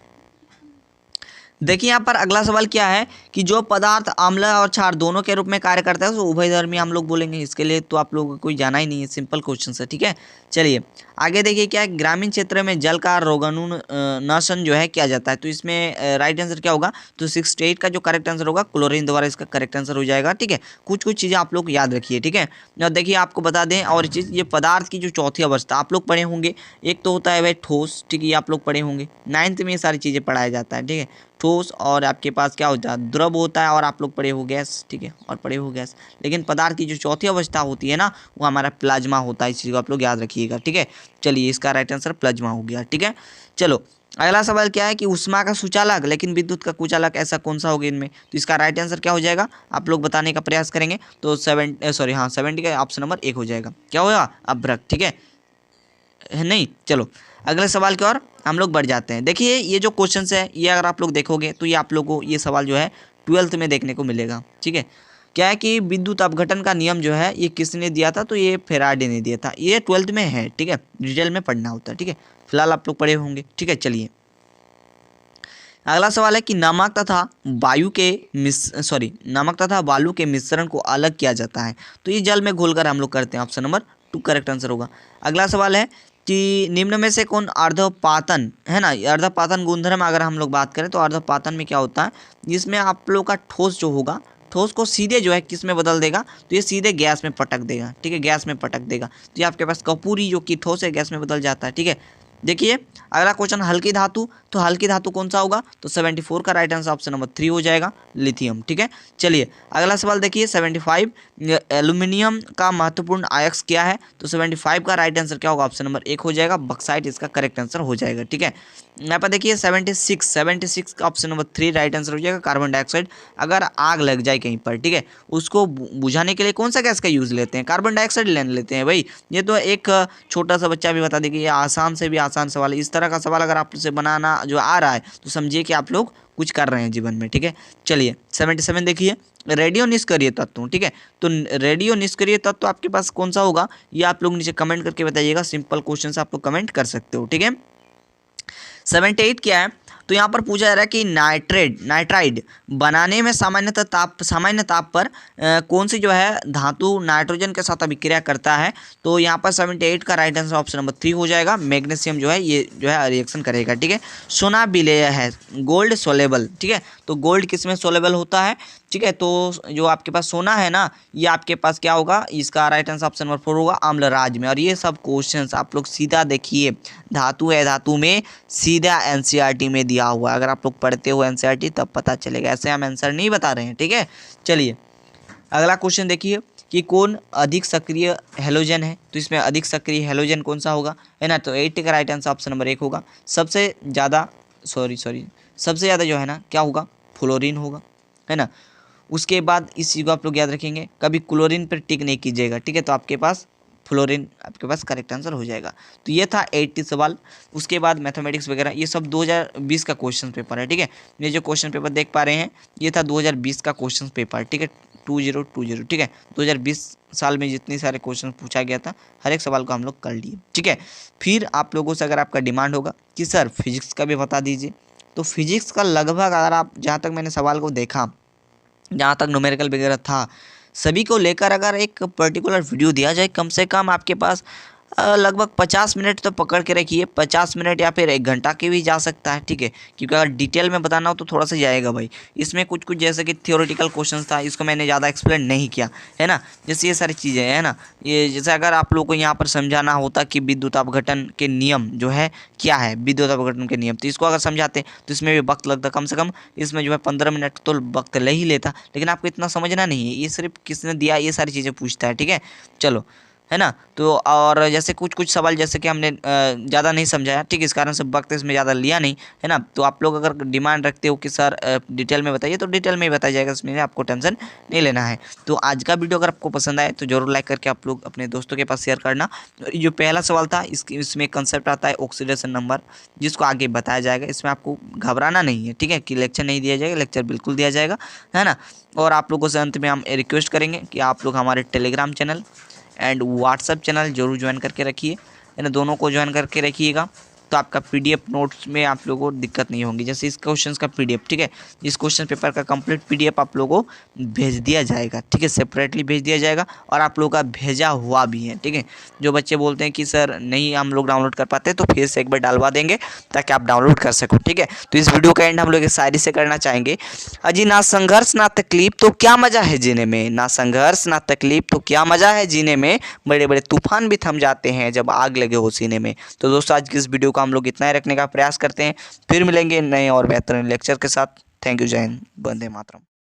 A: देखिए यहाँ पर अगला सवाल क्या है कि जो पदार्थ अम्ल और क्षार दोनों के रूप में कार्य करता है तो उभयधर्मी हम लोग बोलेंगे। इसके लिए तो आप लोगों को कोई जाना ही नहीं है, सिंपल क्वेश्चन है। ठीक है, चलिए आगे देखिए क्या है, ग्रामीण क्षेत्र में जल का रोगाणुनाशन जो है किया जाता है, तो इसमें राइट आंसर क्या होगा, तो 68 का जो करेक्ट आंसर होगा क्लोरीन द्वारा इसका करेक्ट आंसर हो जाएगा। ठीक है, कुछ चीज़ें आप लोग याद रखिए। ठीक है, और देखिए आपको बता दें और चीज़, ये पदार्थ की जो चौथी अवस्था आप लोग पढ़े होंगे, एक तो होता है भाई ठोस। ठीक है, ये आप लोग पढ़े होंगे 9th में, ये सारी चीज़ें पढ़ाया जाता है। ठीक है, ठोस और आपके पास क्या होता है, द्रव होता है, और आप लोग पढ़े हो गैस। ठीक है, और पढ़े हो गैस। लेकिन पदार्थ की जो चौथी अवस्था होती है ना, वो हमारा प्लाज्मा होता है। इस चीज़ को आप लोग याद रखिएगा। ठीक है, चलिए इसका राइट आंसर प्लाज्मा हो गया। ठीक है, चलो अगला सवाल क्या है कि उष्मा का सुचालक लेकिन विद्युत का कुचालक ऐसा कौन सा होगा इनमें, तो इसका राइट आंसर क्या हो जाएगा, आप लोग बताने का प्रयास करेंगे। तो 70 का ऑप्शन नंबर 1 हो जाएगा। क्या होगा, अभ्रक। ठीक है, नहीं चलो अगले सवाल की ओर हम लोग बढ़ जाते हैं। देखिए ये जो क्वेश्चन है ये अगर आप लोग देखोगे तो ये आप लोगों को ये सवाल जो है 12th में देखने को मिलेगा। ठीक है, क्या है कि विद्युत अपघटन का नियम जो है ये किसने दिया था, तो ये फेराडे ने दिया था। ये 12th में है। ठीक है, डिटेल में पढ़ना होता है। ठीक है, फिलहाल आप लोग पढ़े होंगे। ठीक है, चलिए अगला सवाल है कि नमक तथा बालू के मिश्रण को अलग किया जाता है, तो ये जल में घोलकर हम लोग करते हैं। ऑप्शन नंबर 2 करेक्ट आंसर होगा। अगला सवाल है कि निम्न में से कौन अर्धपातन है ना, अर्धपातन गुणधर्म अगर हम लोग बात करें तो अर्धपातन में क्या होता है, जिसमें आप लोग का ठोस जो होगा, ठोस को सीधे जो है किस में बदल देगा, तो ये सीधे गैस में पटक देगा। ठीक है, गैस में पटक देगा, तो ये आपके पास कपूरी जो कि ठोस है गैस में बदल जाता है। ठीक है, देखिए अगला क्वेश्चन हल्की धातु, तो हल्की धातु कौन सा होगा, तो 74 का राइट आंसर ऑप्शन नंबर 3 हो जाएगा, लिथियम। ठीक है, चलिए अगला सवाल देखिए 75 एल्यूमिनियम का महत्वपूर्ण आयस्क क्या है, तो 75 का राइट आंसर क्या होगा, ऑप्शन नंबर 1 हो जाएगा, बक्साइट इसका करेक्ट आंसर हो जाएगा। ठीक है, यहाँ पर देखिए 76 का ऑप्शन नंबर 3 राइट आंसर हो जाएगा, कार्बन डाइऑक्साइड। अगर आग लग जाए कहीं पर, ठीक है, उसको बुझाने के लिए कौन सा गैस का यूज़ लेते हैं, कार्बन डाइऑक्साइड लेते हैं भाई। ये तो एक छोटा सा बच्चा भी बता देगा, ये आसान से भी आसान सवाल है। इस तरह का सवाल अगर आपसे बनाना जो आ रहा है तो समझिए कि आप लोग कुछ कर रहे हैं जीवन में, ठीक है। चलिए 77 देखिए, रेडियो निष्क्रिय तत्व, ठीक है। तो रेडियो निष्क्रिय तत्व आपके पास कौन सा होगा, ये आप लोग नीचे कमेंट करके बताइएगा। सिंपल क्वेश्चन आप लोग कमेंट कर सकते हो, ठीक है। 78 क्या है, तो यहाँ पर पूछा जा रहा है कि नाइट्राइड बनाने में सामान्य ताप पर कौन सी जो है धातु नाइट्रोजन के साथ अभिक्रिया करता है। तो यहाँ पर 78 का राइट आंसर ऑप्शन नंबर 3 हो जाएगा। मैग्नीशियम जो है ये जो है रिएक्शन करेगा, ठीक है। सोना विलेय है, गोल्ड सोलेबल, ठीक है। तो गोल्ड किस में सोलेबल होता है, ठीक है। तो जो आपके पास सोना है ना, ये आपके पास क्या होगा, इसका राइट आंसर ऑप्शन नंबर 4 होगा, अम्लराज में। और ये सब क्वेश्चंस आप लोग सीधा देखिए, धातु है धातु में सीधा एनसीईआरटी में दिया हुआ है। अगर आप लोग पढ़ते हो एनसीईआरटी तब पता चलेगा, ऐसे हम आंसर नहीं बता रहे हैं, ठीक है। चलिए अगला क्वेश्चन देखिए कि कौन अधिक सक्रिय हेलोजन है। तो इसमें अधिक सक्रिय हेलोजन कौन सा होगा, है ना। तो 80 का राइट आंसर ऑप्शन नंबर 1 होगा। सबसे ज़्यादा जो है ना क्या होगा, फ्लोरीन होगा, है ना। उसके बाद इस चीज़ को आप लोग याद रखेंगे, कभी क्लोरीन पर टिक नहीं कीजिएगा, ठीक है। तो आपके पास फ्लोरीन आपके पास करेक्ट आंसर हो जाएगा। तो ये था 80 सवाल। उसके बाद मैथमेटिक्स वगैरह ये सब 2020 का क्वेश्चन पेपर है, ठीक है। ये जो क्वेश्चन पेपर देख पा रहे हैं ये था 2020 का क्वेश्चन पेपर, ठीक है, 2020, ठीक है। 2020 साल में जितने सारे क्वेश्चन पूछा गया था हर एक सवाल को हम लोग कर लिए, ठीक है। फिर आप लोगों से अगर आपका डिमांड होगा कि सर फिजिक्स का भी बता दीजिए, तो फिजिक्स का लगभग अगर आप जहाँ तक मैंने सवाल को देखा, जहाँ तक न्यूमेरिकल वगैरह था, सभी को लेकर अगर एक पर्टिकुलर वीडियो दिया जाए, कम से कम आपके पास लगभग 50 मिनट तो पकड़ के रखिए, 50 मिनट या फिर 1 घंटा के भी जा सकता है, ठीक है। क्योंकि अगर डिटेल में बताना हो तो थोड़ा सा जाएगा भाई। इसमें कुछ कुछ जैसे कि थियोरेटिकल क्वेश्चंस था, इसको मैंने ज़्यादा एक्सप्लेन नहीं किया, है ना। जैसे ये सारी चीज़ें है ना, ये जैसे अगर आप लोगों को यहाँ पर समझाना होता कि विद्युत अपघटन के नियम जो है क्या है, विद्युत अपघटन के नियम, तो इसको अगर समझाते तो इसमें भी वक्त लगता, कम से कम इसमें जो है 15 मिनट तो वक्त ले ही लेता। लेकिन आपको इतना समझना नहीं है, ये सिर्फ किसने दिया ये सारी चीज़ें पूछता है, ठीक है। चलो, है ना। तो और जैसे कुछ कुछ सवाल जैसे कि हमने ज़्यादा नहीं समझाया, ठीक है, इस कारण से वक्त इसमें ज़्यादा लिया नहीं, है ना। तो आप लोग अगर डिमांड रखते हो कि सर डिटेल में बताइए, तो डिटेल में ही बताया जाएगा, इसमें आपको टेंशन नहीं लेना है। तो आज का वीडियो अगर आपको पसंद आए तो जरूर लाइक करके आप लोग अपने दोस्तों के पास शेयर करना। जो पहला सवाल था इसमें कंसेप्ट आता है ऑक्सीडेशन नंबर, जिसको आगे बताया जाएगा। इसमें आपको घबराना नहीं है, ठीक है, कि लेक्चर नहीं दिया जाएगा, लेक्चर बिल्कुल दिया जाएगा, है ना। और आप लोगों से अंत में हम रिक्वेस्ट करेंगे कि आप लोग हमारे Telegram channel and WhatsApp channel जरूर ज्वाइन करके रखिए, है ना। दोनों को ज्वाइन करके रखिएगा, तो आपका पीडीएफ नोट्स में आप लोगों को दिक्कत नहीं होगी। जैसे इस क्वेश्चन का पीडीएफ, ठीक है, इस क्वेश्चन पेपर का कंप्लीट पीडीएफ आप लोगों को भेज दिया जाएगा, ठीक है, सेपरेटली भेज दिया जाएगा। और आप लोगों का भेजा हुआ भी है, ठीक है। जो बच्चे बोलते हैं कि सर नहीं हम लोग डाउनलोड कर पाते, तो फिर से एक बार डालवा देंगे ताकि आप डाउनलोड कर सको, ठीक है। तो इस वीडियो का एंड हम लोग एक शायरी से करना चाहेंगे। अजी ना संघर्ष ना तकलीफ तो क्या मजा है जीने में, ना संघर्ष ना तकलीफ तो क्या मजा है जीने में, बड़े बड़े तूफान भी थम जाते हैं जब आग लगे हो सीने में। तो दोस्तों आज की इस वीडियो को हम लोग इतना ही रखने का प्रयास करते हैं। फिर मिलेंगे नए और बेहतरीन लेक्चर के साथ। थैंक यू, जय हिंद, वंदे मातरम।